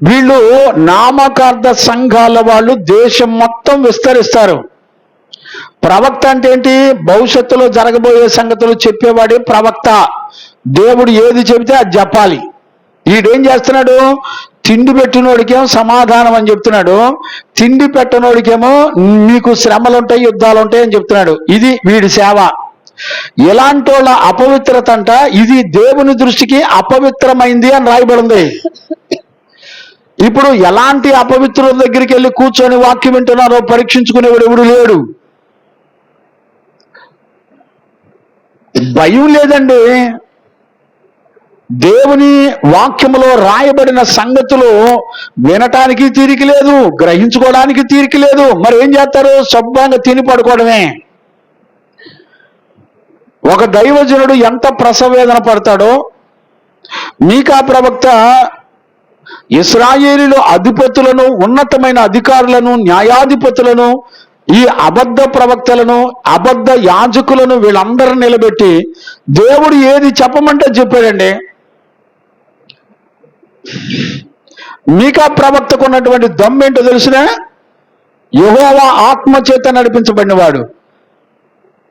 Speaker 3: వీళ్ళు నామకార్థ సంఘాల వాళ్ళు దేశం మొత్తం విస్తరిస్తారు. ప్రవక్త అంటే ఏంటి? భవిష్యత్తులో జరగబోయే సంగతులు చెప్పేవాడే ప్రవక్త. దేవుడు ఏది చెబితే అది చెప్పాలి. వీడేం చేస్తున్నాడు, తిండి పెట్టినోడికేమో సమాధానం అని చెప్తున్నాడు, తిండి పెట్టనోడికేమో మీకు శ్రమలు ఉంటాయి, యుద్ధాలు ఉంటాయి అని చెప్తున్నాడు. ఇది వీడి సేవ. ఎలాంటి వాళ్ళ అపవిత్రత అంట ఇది దేవుని దృష్టికి అపవిత్రమైంది అని రాయబడింది. ఇప్పుడు ఎలాంటి అపవిత్రుల దగ్గరికి వెళ్ళి కూర్చొని వాక్యం వింటున్నారో పరీక్షించుకునేవాడు ఎవడు లేడు. భయం లేదండి. దేవుని వాక్యములో రాయబడిన సంగతులు వినటానికి తీరిక లేదు, గ్రహించుకోవడానికి తీరిక లేదు. మరి ఏం చేస్తారు? శుభ్రంగా తిని పడుకోవడమే. ఒక దైవజనుడు ఎంత ప్రసవేదన పడతాడో, మీకా ప్రవక్త ఇశ్రాయేలీయుల అధిపతులను, ఉన్నతమైన అధికారులను, న్యాయాధిపతులను, ఈ అబద్ధ ప్రవక్తలను, అబద్ధ యాజకులను వీళ్ళందరిని నిలబెట్టి దేవుడు ఏది చెప్పమంటే చెప్పాడండి. మీకా ప్రవక్తకు ఉన్నటువంటి దమ్మేంటో తెలిసినా, యెహోవా ఆత్మ చేత నడిపించబడినవాడు,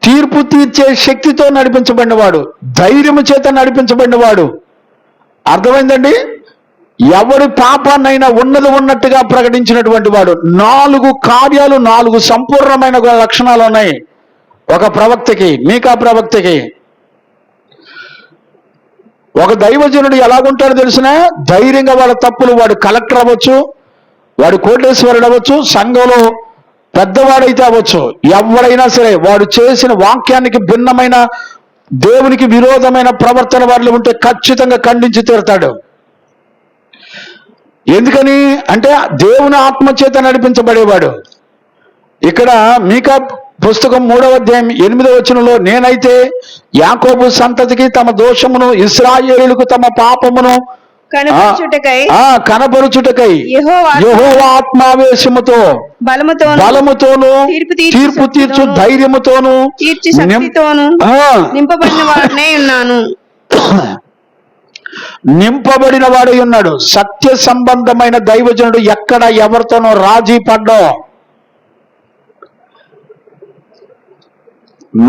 Speaker 3: తీర్పు తీర్చే శక్తితో నడిపించబడినవాడు, ధైర్యము చేత నడిపించబడినవాడు. అర్థమైందండి? ఎవడి పాపాన్నైనా ఉన్నది ఉన్నట్టుగా ప్రకటించినటువంటి వాడు. 4 కార్యాలు, 4 సంపూర్ణమైన లక్షణాలు ఉన్నాయి ఒక ప్రవక్తకి, మీకా ప్రవక్తకి. ఒక దైవజనుడు ఎలాగుంటాడో తెలిసిన, ధైర్యంగా వాళ్ళ తప్పులు, వాడు కలెక్టర్ అవ్వచ్చు, వాడు కోటేశ్వరుడు అవ్వచ్చు, సంఘంలో పెద్దవాడైతే అవ్వచ్చు, ఎవడైనా సరే వాడు చేసిన వాక్యానికి భిన్నమైన, దేవునికి విరోధమైన ప్రవర్తన వాళ్ళు ఉంటే ఖచ్చితంగా ఖండించి తీరుతాడు. ఎందుకని అంటే దేవుని ఆత్మచేత నడిపించబడేవాడు. ఇక్కడ మీకా పుస్తకం 3వ అధ్యాయం 8వ వచనంలో, నేనైతే యాకోబు సంతతికి తమ దోషమును, ఇశ్రాయేలులకు తమ పాపమును కనపరుచుటకై యెహోవా ఆత్మావేశముతో బలముతోను తీర్పు తీర్చు ధైర్యముతోను
Speaker 4: నింపబడిన వాడనే ఉన్నాను.
Speaker 3: నింపబడిన వాడై ఉన్నాడు. సత్య సంబంధమైన దైవజనుడు ఎక్కడ ఎవరితోనో రాజీ పడ్డా.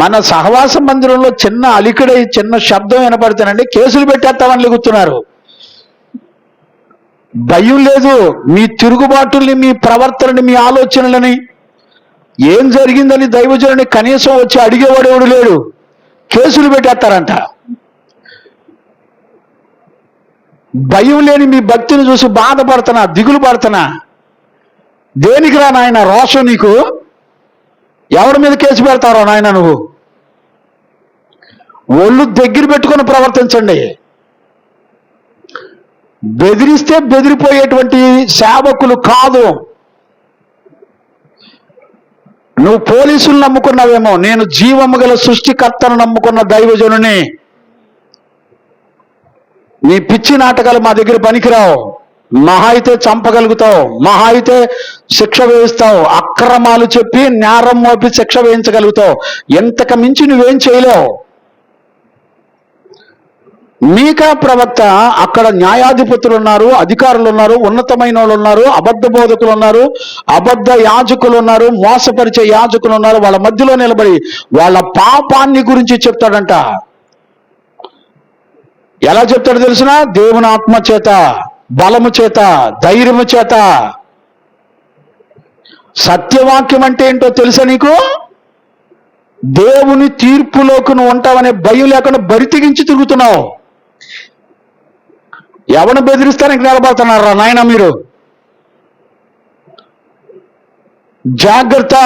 Speaker 3: మన సహవాస మందిరంలో చిన్న అలికిడై చిన్న శబ్దం వినపడుతానండి, కేసులు పెట్టేస్తామని లెగుతున్నారు. భయం లేదు. మీ తిరుగుబాటుల్ని, మీ ప్రవర్తనని, మీ ఆలోచనలని, ఏం జరిగిందని దైవజనుని కనీసం వచ్చి అడిగేవాడేవాడు లేడు. కేసులు పెట్టేస్తారంట. భయం లేని మీ భక్తిని చూసి బాధపడుతున్నా, దిగులు పడుతున్నా. దేనికి రా నాయన రోషం నీకు? ఎవరి మీద కేసు పెడతారో నాయన నువ్వు? ఒళ్ళు దగ్గర పెట్టుకొని ప్రవర్తించండి. బెదిరిస్తే బెదిరిపోయేటువంటి సేవకులు కాదు. నువ్వు పోలీసులు నమ్ముకున్నావేమో, నేను జీవము గల సృష్టికర్తను నమ్ముకున్న దైవజనుని. నీ పిచ్చి నాటకాలు మా దగ్గర పనికిరావు. మహా అయితే చంపగలుగుతావు, మహా అయితే శిక్ష వేయిస్తావు, అక్రమాలు చెప్పి నేరం మోపి శిక్ష వేయించగలుగుతావు. ఎంతకు మించి నువ్వేం చేయలేవు. మీకా ప్రవక్త అక్కడ న్యాయాధిపతులు ఉన్నారు, అధికారులు ఉన్నారు, ఉన్నతమైన వాళ్ళు ఉన్నారు, అబద్ధ బోధకులు ఉన్నారు, అబద్ధ యాజకులు ఉన్నారు, మోసపరిచే యాజకులు ఉన్నారు. వాళ్ళ మధ్యలో నిలబడి వాళ్ళ పాపాన్ని గురించి చెప్తాడంట. ఎలా చెప్తాడో తెలిసిన? దేవుని ఆత్మ చేత, బలము చేత, ధైర్యము చేత. సత్యవాక్యం అంటే ఏంటో తెలుసా నీకు? దేవుని తీర్పులోకి నువ్వు ఉంటావనే భయం లేకుండా బరితెగించి తిరుగుతున్నావు. ఎవరిని బెదిరిస్తానికి నిలబడుతున్నారా నాయన మీరు? జాగ్రత్త.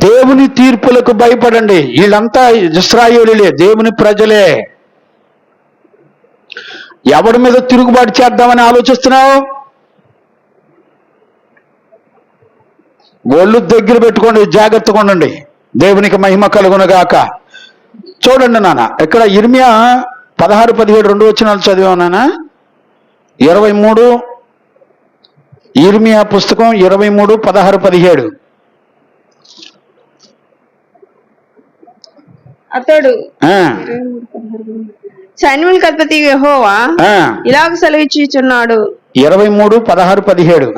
Speaker 3: దేవుని తీర్పులకు భయపడండి. వీళ్ళంతా ఇశ్రాయేలీలే, దేవుని ప్రజలే. ఎవడి మీద తిరుగుబాటు చేద్దామని ఆలోచిస్తున్నావు? ఒళ్ళు దగ్గర పెట్టుకోండి, జాగ్రత్తగా ఉండండి. దేవునికి మహిమ కలుగునుగాక. చూడండి నాన్న, ఇక్కడ ఇర్మియా 16-17 2 వచనాలు చదివావు నాన్న. 23 ఇర్మియా పుస్తకం 23-16-17.
Speaker 4: అతడు
Speaker 3: ఆ,
Speaker 4: సైన్యములకు అధిపతి యెహోవా
Speaker 3: ఆ,
Speaker 4: ఇలాగ సెలవిచ్చుచున్నాడు,
Speaker 3: 23-16-17.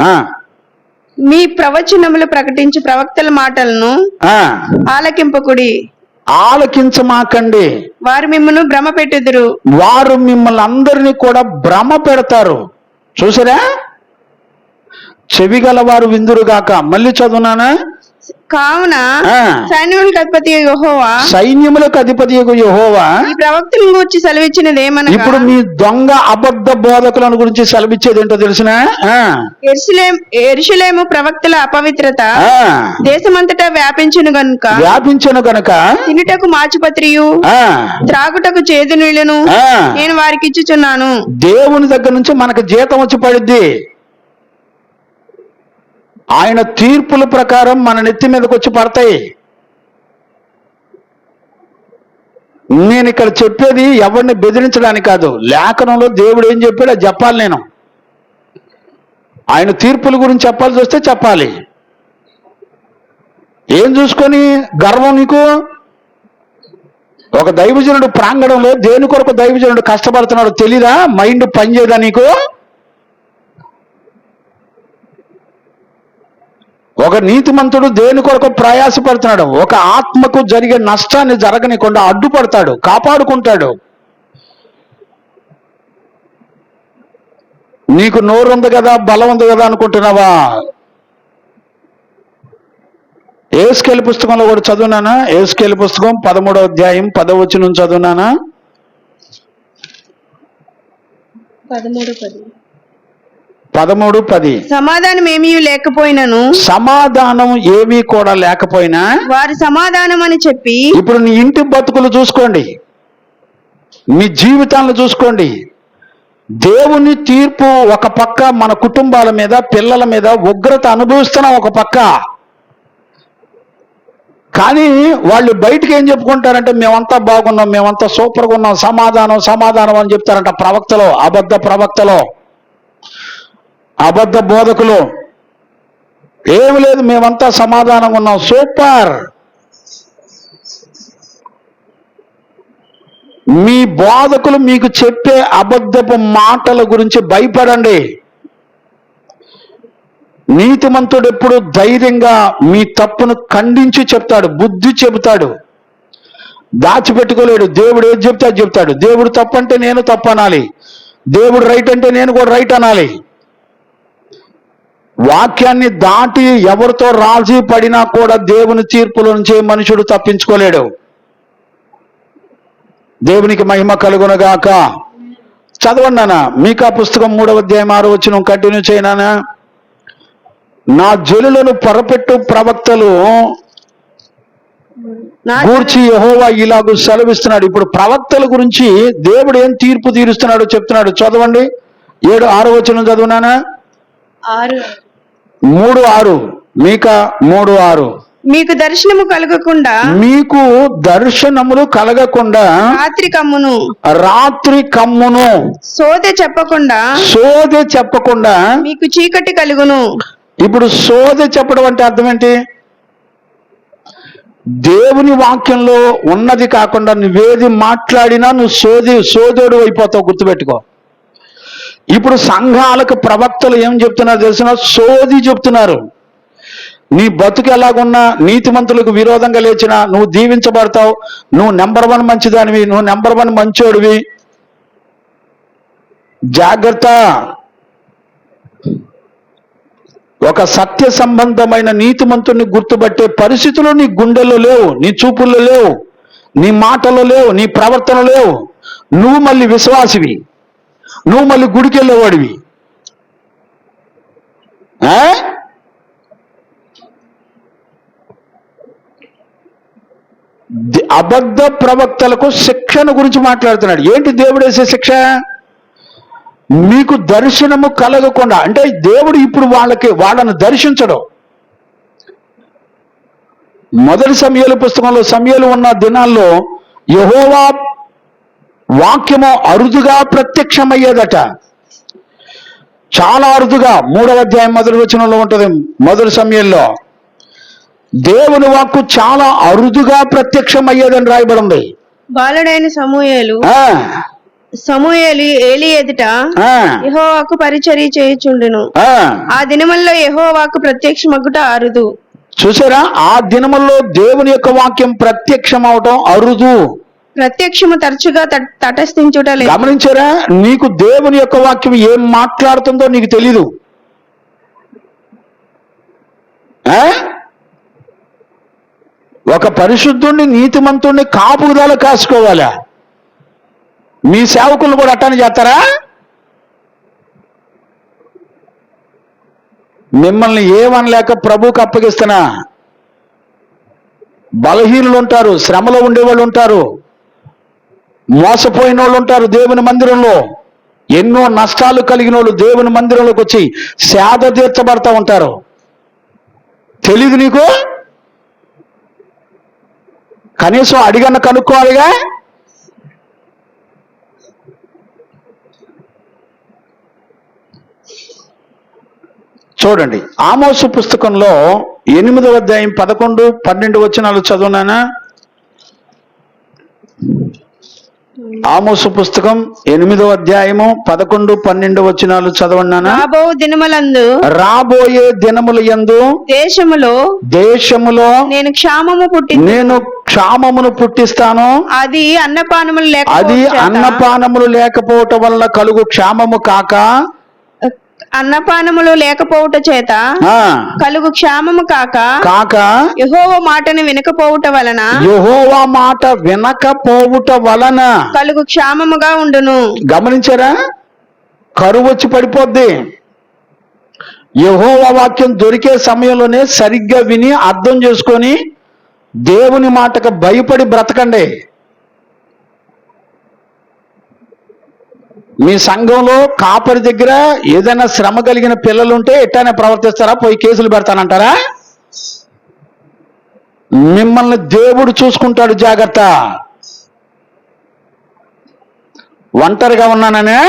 Speaker 4: మీ ప్రవచనములు ప్రకటించు ప్రవక్తల మాటలను ఆలకింపకుడి.
Speaker 3: ఆలకించమాకండి.
Speaker 4: వారు మిమ్మల్ని భ్రమ పెట్టుదురు.
Speaker 3: వారు మిమ్మల్ని అందరినీ కూడా భ్రమ పెడతారు. చూసారా? చెవి గలవారు విందురుగాక. మళ్ళీ చదువునానా?
Speaker 4: కావున
Speaker 3: ఆ.
Speaker 4: సైన్యములకు అధిపతి యెహోవా
Speaker 3: సైన్యములకు అధిపతి యెహోవా
Speaker 4: ఈ ప్రవక్తలను గురించి సెలవిచ్చినది ఏమనగా,
Speaker 3: ఇప్పుడు మీ దొంగ అబద్ధ బోధకులను గురించి సెలవిచ్చేది ఏంటో తెలిసిన?
Speaker 4: యెరూషలేము ప్రవక్తల అపవిత్రత దేశమంతటా వ్యాపించును గనుక తినుటకు మాచుపత్రియు త్రాగుటకు చేదు నీళ్లను నేను వారికి ఇచ్చుచున్నాను.
Speaker 3: దేవుని దగ్గర నుంచి మనకు జీతం వచ్చి పడిద్ది. ఆయన తీర్పుల ప్రకారం మన నెత్తి మీదకి వచ్చి పడతాయి. నేను ఇక్కడ చెప్పేది ఎవరిని బెదిరించడానికి కాదు. లేఖనంలో దేవుడు ఏం చెప్పాడో అది చెప్పాలి. నేను ఆయన తీర్పుల గురించి చెప్పాల్సి వస్తే చెప్పాలి. ఏం చూసుకొని గర్వం నీకు? ఒక దైవజనుడు ప్రాంగణంలో దేని కొరకు దైవజనుడు కష్టపడుతున్నాడు తెలీదా? మైండ్ పనిచేయదా నీకు? ఒక నీతిమంతుడు దేని కొరకు ప్రయాసపడుతున్నాడు? ఒక ఆత్మకు జరిగే నష్టాన్ని జరగనికుండా అడ్డుపడతాడు, కాపాడుకుంటాడు. నీకు నోరు ఉంది కదా, బలం ఉంది కదా అనుకుంటున్నావా? యేసుకేలు పుస్తకంలో కూడా చదువునానా? యేసుకేలు పుస్తకం 13వ అధ్యాయం 10వ వచనం చదువునానా? 13:10.
Speaker 4: సమాధానం ఏమీ లేకపోయినను,
Speaker 3: సమాధానం ఏమీ కూడా లేకపోయినా
Speaker 4: వారి సమాధానం అని చెప్పి.
Speaker 3: ఇప్పుడు నీ ఇంటి బతుకులు చూసుకోండి, మీ జీవితాలను చూసుకోండి. దేవుని తీర్పు ఒక పక్క, మన కుటుంబాల మీద, పిల్లల మీద ఉగ్రత అనుభవిస్తున్నాం ఒక పక్క. కానీ వాళ్ళు బయటికి ఏం చెప్పుకుంటారంటే మేమంతా బాగున్నాం, మేమంతా సూపర్గా ఉన్నాం, సమాధానం సమాధానం అని చెప్తారంట ప్రవక్తలు, అబద్ధ ప్రవక్తలు, అబద్ధ బోధకులు. ఏమి లేదు, మేమంతా సమాధానంగా ఉన్నాం, సూపర్. మీ బోధకులు మీకు చెప్పే అబద్ధపు మాటల గురించి భయపడండి. నీతిమంతుడు ఎప్పుడు ధైర్యంగా మీ తప్పును ఖండించి చెప్తాడు, బుద్ధి చెబుతాడు, దాచిపెట్టుకోలేడు. దేవుడు ఏది చెప్తే అది చెప్తాడు. దేవుడు తప్పు అంటే నేను తప్పు అనాలి, దేవుడు రైట్ అంటే నేను కూడా రైట్ అనాలి. వాక్యాన్ని దాటి ఎవరితో రాజీ పడినా కూడా దేవుని తీర్పుల నుంచి మనుషుడు తప్పించుకోలేడు. దేవునికి మహిమ కలుగునుగాక. చదవండి నాన్న, మీకా పుస్తకం 3వ అధ్యాయం 6వ వచనం కంటిన్యూ చేయనా? నా జనులను పొరపెట్టు ప్రవక్తలు గూర్చి యెహోవా ఇలాగూ సెలవిస్తున్నాడు. ఇప్పుడు ప్రవక్తల గురించి దేవుడు ఏం తీర్పు తీరుస్తున్నాడో చెప్తున్నాడు. చదవండి, 6వ వచనం చదువునానా? 3:6. మీకా 3:6.
Speaker 4: మీకు దర్శనము కలగకుండా,
Speaker 3: మీకు దర్శనములు కలగకుండా రాత్రి కమ్మును, సోదె చెప్పకుండా
Speaker 4: మీకు చీకటి కలుగును.
Speaker 3: ఇప్పుడు సోదె చెప్పడం అంటే అర్థం ఏంటి? దేవుని వాక్యంలో ఉన్నది కాకుండా నువ్వేది మాట్లాడినా నువ్వు సోదరుడు అయిపోతావు, గుర్తుపెట్టుకో. ఇప్పుడు సంఘాలకు ప్రవక్తలు ఏం చెప్తున్నారు తెలిసిన? సోది చెప్తున్నారు. నీ బతుకు ఎలాగున్నా, నీతిమంతులకు విరోధంగా లేచినా నువ్వు దీవించబడతావు, నువ్వు నెంబర్ 1 మంచిదానివి, నువ్వు నెంబర్ 1 మంచోడివి, జాగ్రత్త. ఒక సత్య సంబంధమైన నీతిమంతుడిని గుర్తుపట్టే పరిస్థితులు నీ గుండెల్లో లేవు, నీ చూపుల్లో లేవు, నీ మాటల్లో లేవు, నీ ప్రవర్తన లేవు. నువ్వు మళ్ళీ విశ్వాసివి, నువ్వు మళ్ళీ గుడికి వెళ్ళేవాడివి. అబద్ధ ప్రవక్తలకు శిక్షను గురించి మాట్లాడుతున్నాడు. ఏంటి దేవుడు వేసే శిక్ష? మీకు దర్శనము కలగకుండా, అంటే దేవుడు ఇప్పుడు వాళ్ళను దర్శించడం. మొదటి సమూయేలు పుస్తకంలో సమూయేలు ఉన్న దినాల్లో యెహోవా వాక్యము అరుదుగా ప్రత్యక్షమయ్యేదట. చాలా అరుదుగా. 3వ అధ్యాయం మొదటి వచనంలో ఉంటుంది. మొదటి సమూయేలులో దేవుని వాక్కు చాలా అరుదుగా ప్రత్యక్షమయ్యేదని రాయబడింది.
Speaker 4: బాలుడైన సమూయేలు ఏలి ఎదుట యెహోవాకు పరిచర్య చేయుచుండెను. ఆ దినముల్లో యెహోవాకు ప్రత్యక్షమగుట అరుదు.
Speaker 3: చూసారా? ఆ దినముల్లో దేవుని యొక్క వాక్యం ప్రత్యక్షం అవటం అరుదు.
Speaker 4: ప్రత్యక్షము తరచుగా తటస్థించుట లేదు.
Speaker 3: గమనించారా? నీకు దేవుని యొక్క వాక్యం ఏం మాట్లాడుతుందో నీకు తెలీదు. ఒక పరిశుద్ధుణ్ణి నీతిమంతుణ్ణి కాపుదల కాసుకోవాలా? మీ సేవకులు కూడా అట్టానే చేస్తారా? మిమ్మల్ని ఏమనలేక ప్రభువుకి అప్పగిస్తున్నా. బలహీనులు ఉంటారు, శ్రమలో ఉండేవాళ్ళు ఉంటారు, మోసపోయిన వాళ్ళు ఉంటారు. దేవుని మందిరంలో ఎన్నో నష్టాలు కలిగిన వాళ్ళు దేవుని మందిరంలోకి వచ్చి సేద తీర్చబడతా ఉంటారు. తెలీదు నీకు? కనీసం అడిగన్న కనుక్కోవాలిగా. చూడండి, ఆమోసు పుస్తకంలో 8వ అధ్యాయం 11, 12 వచనాలు చదువునానా? ఆమోసు పుస్తకం 8వ అధ్యాయము 11, 12 వచనాలు చదవన్నానా? రాబోయే దినముల యందు దేశములో నేను క్షామమును పుట్టిస్తాను.
Speaker 4: అది
Speaker 3: అన్నపానములు లేకపోవటం వల్ల కలుగు క్షామము కాక,
Speaker 4: అన్నపానములు లేకపోవుట చేత కలుగు క్షామము కాక యెహోవా మాటను వినకపోవుట వలన కలుగు క్షామముగా ఉండును.
Speaker 3: గమనించారా? కరువు వచ్చి పడిపోద్ది. యెహోవా వాక్యం దొరికే సమయంలోనే సరిగ్గా విని అర్థం చేసుకొని దేవుని మాటకు భయపడి బ్రతకండి. మీ సంఘంలో కాపరి దగ్గర ఏదైనా శ్రమ కలిగిన పిల్లలుంటే ఎట్టానే ప్రవర్తిస్తారా? పోయి కేసులు పెడతానంటారా? మిమ్మల్ని దేవుడు చూసుకుంటాడు. జాగ్రత్త. ఒంటరిగా ఉన్నాననే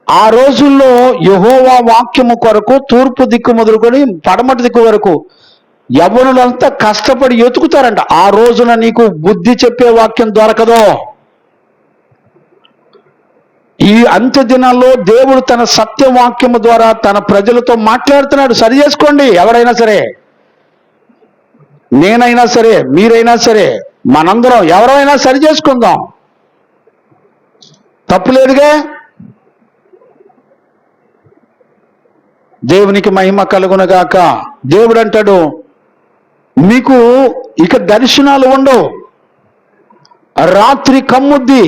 Speaker 3: ఆ రోజుల్లో యెహోవా వాక్యము కొరకు తూర్పు దిక్కు మొదలుకొని పడమటి దిక్కు వరకు యవ్వనులంతా కష్టపడి ఎతుకుతారంట. ఆ రోజున నీకు బుద్ధి చెప్పే వాక్యం దొరకదు. ఈ అంత్య దినాల్లో దేవుడు తన సత్యవాక్యము ద్వారా తన ప్రజలతో మాట్లాడుతున్నాడు. సరి చేసుకోండి. ఎవరైనా సరే, నేనైనా సరే, మీరైనా సరే, మనందరం ఎవరైనా సరి చేసుకుందాం. తప్పులేదుగా. దేవునికి మహిమ కలుగునగాక. దేవుడు అంటాడు, మీకు ఇక దర్శనాలు ఉండవు, రాత్రి కమ్ముద్ది,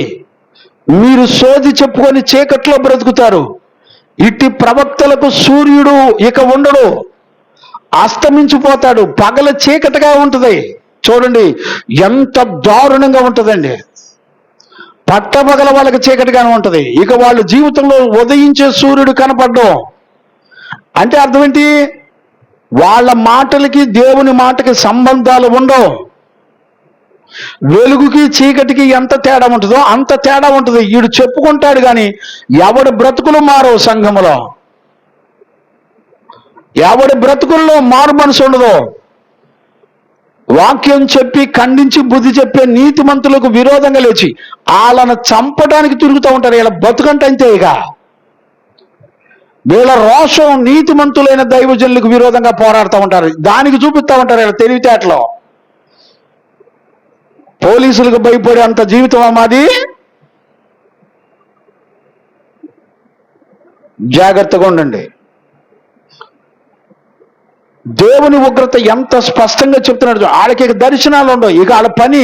Speaker 3: మీరు సోది చెప్పుకొని చీకట్లో బ్రతుకుతారు. ఇట్టి ప్రవక్తలకు సూర్యుడు ఇక ఉండడు, అస్తమించిపోతాడు, పగల చీకటిగా ఉంటుంది. చూడండి ఎంత దారుణంగా ఉంటుందండి. పట్టపగల వాళ్ళకి చీకటిగానే ఉంటుంది. ఇక వాళ్ళ జీవితంలో ఉదయించే సూర్యుడు కనపడ్డం అంటే అర్థం ఏంటి? వాళ్ళ మాటలకి దేవుని మాటకి సంబంధాలు ఉండవు. వెలుగుకి చీకటికి ఎంత తేడా ఉంటుందో అంత తేడా ఉంటుంది. వీడు చెప్పుకుంటాడు కానీ ఎవడి బ్రతుకులు మారవు. సంఘములో ఎవడి బ్రతుకుల్లో మారు మనసు ఉండదు. వాక్యం చెప్పి ఖండించి బుద్ధి చెప్పే నీతిమంతులకు విరోధంగా లేచి వాళ్ళను చంపడానికి తిరుగుతూ ఉంటారు. వీళ్ళ బతుకంటే అంతే. ఇక వీళ్ళ రోషం నీతిమంతులైన దైవజనులకు విరోధంగా పోరాడుతూ ఉంటారు. దానికి చూపిస్తూ ఉంటారు వీళ్ళ తెలివితేటలో. పోలీసులకు భయపడే అంత జీవితం మాది. జాగ్రత్తగా ఉండండి. దేవుని ఉగ్రత ఎంత స్పష్టంగా చెప్తున్నాడు. వాళ్ళకి ఇక దర్శనాలు ఉండవు. ఇక వాళ్ళ పని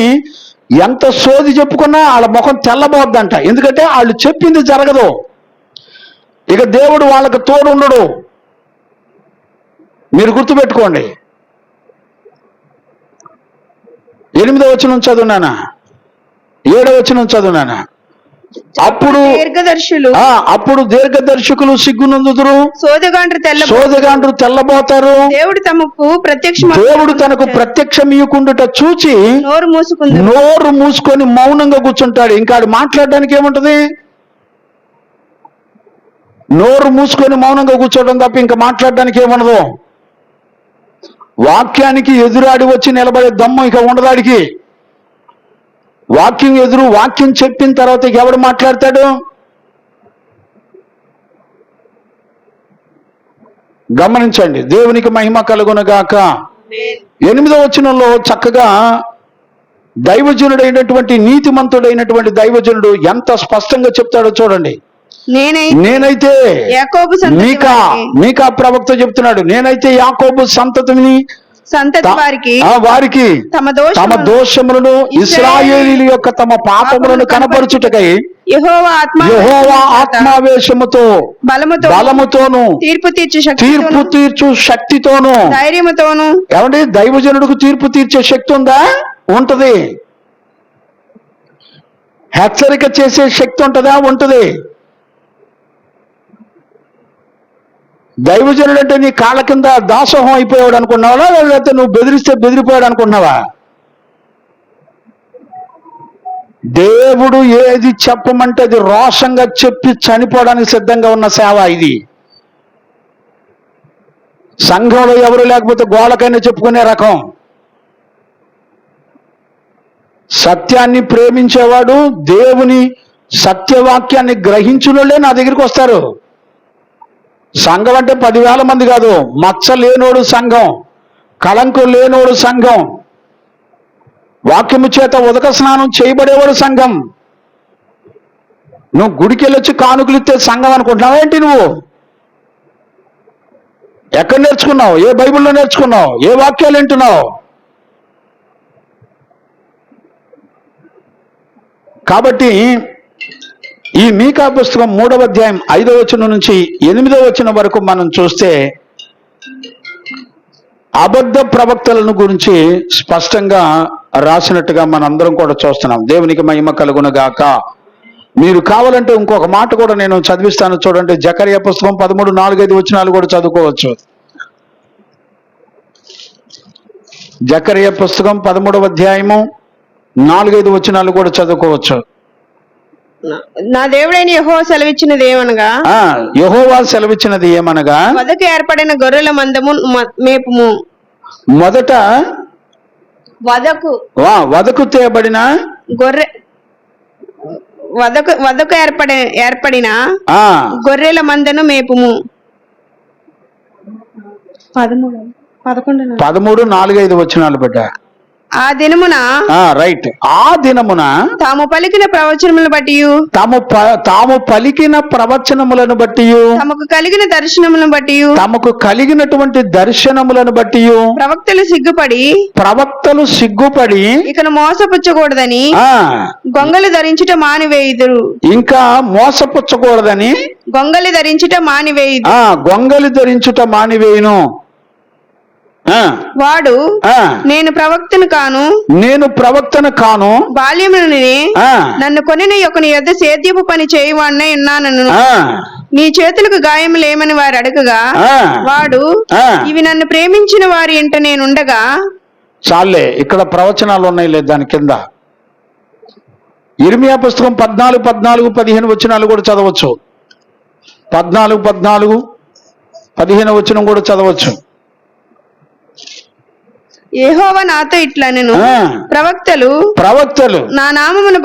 Speaker 3: ఎంత సోది చెప్పుకున్నా వాళ్ళ ముఖం తెల్లబోద్దంట. ఎందుకంటే వాళ్ళు చెప్పింది జరగదు. ఇక దేవుడు వాళ్ళకు తోడు ఉండడు. మీరు గుర్తుపెట్టుకోండి. 8వ వచనం చదువునానా, 7వ వచనం చదువునానా. అప్పుడు అప్పుడు దీర్ఘదర్శకులు సిగ్గునందుదురు, సోదగాండ్రు తెల్లబోతారు. దేవుడు తనకు ప్రత్యక్షమీయకుండుట చూచి నోరు మూసుకొని మౌనంగా కూర్చుంటాడు. ఇంకా మాట్లాడడానికి ఏముంటది? నోరు మూసుకొని మౌనంగా కూర్చోవడం తప్ప ఇంకా మాట్లాడడానికి ఏముండదు. వాక్యానికి ఎదురాడి వచ్చి నిలబడే దమ్ము ఇక ఉండదాడికి. వాక్యం చెప్పిన తర్వాత ఎవడు మాట్లాడతాడు? గమనించండి. దేవునికి మహిమ కలుగునుగాక. 8వ వచనంలో చక్కగా దైవజనుడైనటువంటి నీతిమంతుడైనటువంటి దైవజనుడు ఎంత స్పష్టంగా చెప్తాడో చూడండి. నేనైతే మీకా ప్రవక్త చెప్తున్నాడు, నేనైతే యాకోబు సంతతిని వారికి తమ దోషములను ఇశ్రాయేలీయుల యొక్క తమ పాపములను కనపరచుటకై యెహోవా ఆత్మావేశముతో బలముతోను తీర్పు తీర్చు శక్తితోను
Speaker 4: ధైర్యముతోను.
Speaker 3: ఏమండి, దైవజనుడికి తీర్పు తీర్చే శక్తి ఉందా? ఉంటది. హెచ్చరిక చేసే శక్తి ఉంటుందా? ఉంటది. దైవజనుడు అంటే నీ కాళ్ళ కింద దాసోహం అయిపోయాడు అనుకున్నావా, లేకపోతే నువ్వు బెదిరిస్తే బెదిరిపోయాడు అనుకున్నావా? దేవుడు ఏది చెప్పమంటే అది రోషంగా చెప్పి చనిపోవడానికి సిద్ధంగా ఉన్న సేవ ఇది. సంఘంలో ఎవరు లేకపోతే గోడకైనా చెప్పుకునే రకం. సత్యాన్ని ప్రేమించేవాడు, దేవుని సత్యవాక్యాన్ని గ్రహించులోనే నా దగ్గరికి వస్తారు. సంఘం అంటే 10,000 మంది కాదు, మచ్చ లేనోడు సంఘం, కళంకం లేనోడు సంఘం, వాక్యము చేత ఉదక స్నానం చేయబడేవాడు సంఘం. నువ్వు గుడికి వెళ్ళొచ్చి కానుకలు ఇస్తే సంఘం అనుకుంటున్నావా ఏంటి? నువ్వు ఎక్కడ నేర్చుకున్నావు? ఏ బైబిల్లో నేర్చుకున్నావు? ఏ వాక్యాలు వింటున్నావు? కాబట్టి ఈ మీకా పుస్తకం 3వ అధ్యాయం 5వ వచనం నుంచి 8వ వచనం వరకు మనం చూస్తే అబద్ధ ప్రవక్తలను గురించి స్పష్టంగా రాసినట్టుగా మనందరం కూడా చూస్తున్నాం. దేవునికి మహిమ కలుగునుగాక. మీరు కావాలంటే ఇంకొక మాట కూడా నేను చదివిస్తాను, చూడండి. జకర్యా పుస్తకం 13, 4, 5 వచనాలు కూడా చదువుకోవచ్చు. జకర్యా పుస్తకం 13వ అధ్యాయము 4, 5 వచనాలు కూడా చదువుకోవచ్చు.
Speaker 4: నా దేవుడైన యెహోవా సెలవిచ్చినది ఏమనగా,
Speaker 3: యెహోవా సెలవిచ్చినది ఏమనగా,
Speaker 4: వధకు ఏర్పడిన గొర్రెల మందము మేపుము.
Speaker 3: మొదట వధకు తేబడిన
Speaker 4: గొర్రె వధకు ఏర్పడిన గొర్రెల మందను మేపుము.
Speaker 3: 13, 4, 5 వచనాలు బిడ్డ.
Speaker 4: ఆ దినమున
Speaker 3: రైట్. ఆ దినమున
Speaker 4: తాము పలికిన ప్రవచనములను బట్టి
Speaker 3: తాము పలికిన ప్రవచనములను బట్టి
Speaker 4: తమకు కలిగిన దర్శనములను బట్టి
Speaker 3: తమకు కలిగినటువంటి దర్శనములను బట్టి ప్రవక్తలు సిగ్గుపడి
Speaker 4: ఇకను మోసపుచ్చకూడదని గొంగలి ధరించుట మానివేయుదురు.
Speaker 3: ఇంకా మోసపుచ్చకూడదని
Speaker 4: గొంగలి ధరించుట మానివేయుదు.
Speaker 3: గొంగలి ధరించుట మానివేయును.
Speaker 4: వాడు నేను ప్రవక్తను కాను, బాల్యముననే నన్ను కొనిన యొక్కని యొద్ద సేద్యపు పని చేయవాడినై ఉన్నానను. నీ చేతులకు గాయములేమని వారు అడగగా వాడు, ఇవి నన్ను ప్రేమించిన వారి ఇంట నేనుండగా.
Speaker 3: చాలే, ఇక్కడ ప్రవచనాలు ఉన్నాయి లేదు దాని కింద. ఇర్మియా పుస్తకం 14, 14, 15 వచనాలు కూడా చదవచ్చు. 14, 14, 15 వచనం కూడా చదవచ్చు.
Speaker 4: యెహోవా నాతో ఇట్లనెను, ప్రవక్తలు నా నామమును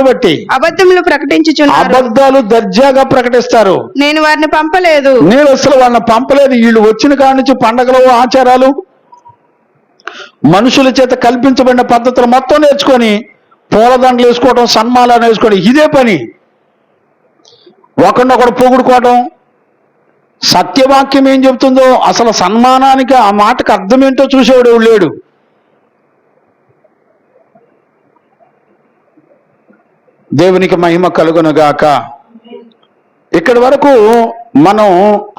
Speaker 4: బట్టి అబద్ధములు ప్రకటించుచున్నారు.
Speaker 3: అబద్ధాలు దర్జాగా ప్రకటిస్తారు.
Speaker 4: నేను వారిని పంపలేదు.
Speaker 3: నేను అసలు వాళ్ళని పంపలేదు. వీళ్ళు వచ్చిన కాడి నుంచి పండగలు, ఆచారాలు, మనుషుల చేత కల్పించబడిన పద్ధతులు మొత్తం నేర్చుకొని పూలదండలు వేసుకోవడం, సన్మానాలు వేసుకోవడం, ఇదే పని. ఒకరినొకడు పొగుడుకోవడం. సత్యవాక్యం ఏం చెబుతుందో అసలు సన్మానానికి ఆ మాటకు అర్థం ఏంటో చూసేవాడు లేడు. దేవునికి మహిమ కలుగునుగాక.
Speaker 1: ఇక్కడి వరకు మనం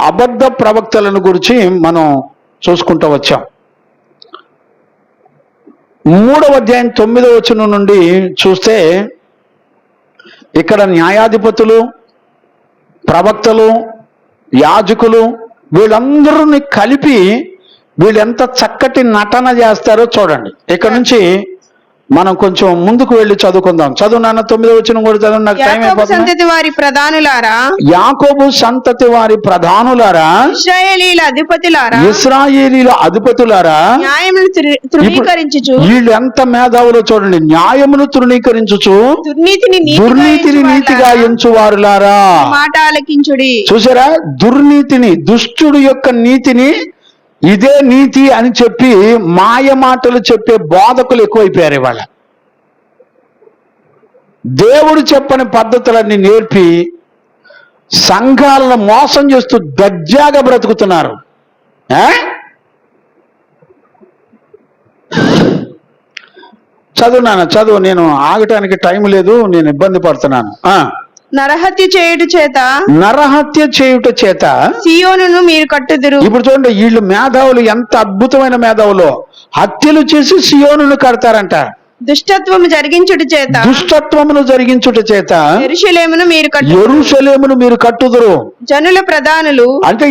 Speaker 1: అబద్ధ ప్రవక్తలను గురించి మనం చూసుకుంటూ వచ్చాం. 3వ అధ్యాయం 9వ వచనం నుండి చూస్తే ఇక్కడ న్యాయాధిపతులు, ప్రవక్తలు, యాజకులు వీళ్ళందరినీ కలిపి వీళ్ళు ఎంత చక్కటి నటన చేస్తారో చూడండి. ఇక్కడ నుంచి మనం కొంచెం ముందుకు వెళ్ళి చదువుకుందాం. చదువు నాన్న, 9వ వచనం కూడా చదువు, నాకు టైం
Speaker 4: యాకోబు సంతతి వారి ప్రధానులారా,
Speaker 1: యాకోబు సంతతి వారి ప్రధానులారా,
Speaker 4: ఇశ్రాయేలీల అధిపతులారా,
Speaker 1: ఇశ్రాయేలీల అధిపతులారా,
Speaker 4: న్యాయమును తృణీకరించుచు,
Speaker 1: వీళ్ళు ఎంత మేధావులో చూడండి, న్యాయమును తృణీకరించుచు
Speaker 4: దుర్నీతిని
Speaker 1: నీతిగా ఎంచువారులారా.
Speaker 4: మాట ఆలకించుడి.
Speaker 1: చూసారా, దుర్నీతిని, దుష్టుడు యొక్క నీతిని ఇదే నీతి అని చెప్పి మాయ మాటలు చెప్పే బోధకులు ఎక్కువైపోయారు ఇవాళ. దేవుడు చెప్పని పద్ధతులన్నీ నేర్పి సంఘాలను మోసం చేస్తూ దర్జాగా బ్రతుకుతున్నారు. చదువు నాన్న, చదువు, నేను ఆగటానికి టైం లేదు, నేను ఇబ్బంది పడుతున్నాను.
Speaker 4: నరహత్య చేయుట చేత సియోనును మీరు కట్టుదురు.
Speaker 1: ఇప్పుడు చూడండి, వీళ్ళు మేధావులు ఎంత అద్భుతమైన మేధావులు. హత్యలు చేసి సియోనును కడతారంట.
Speaker 4: దుష్టత్వము జరిగించుట చేత
Speaker 1: యెరూషలేమును మీరు కట్టుదురు.
Speaker 4: జనుల ప్రధానులు
Speaker 1: అంటే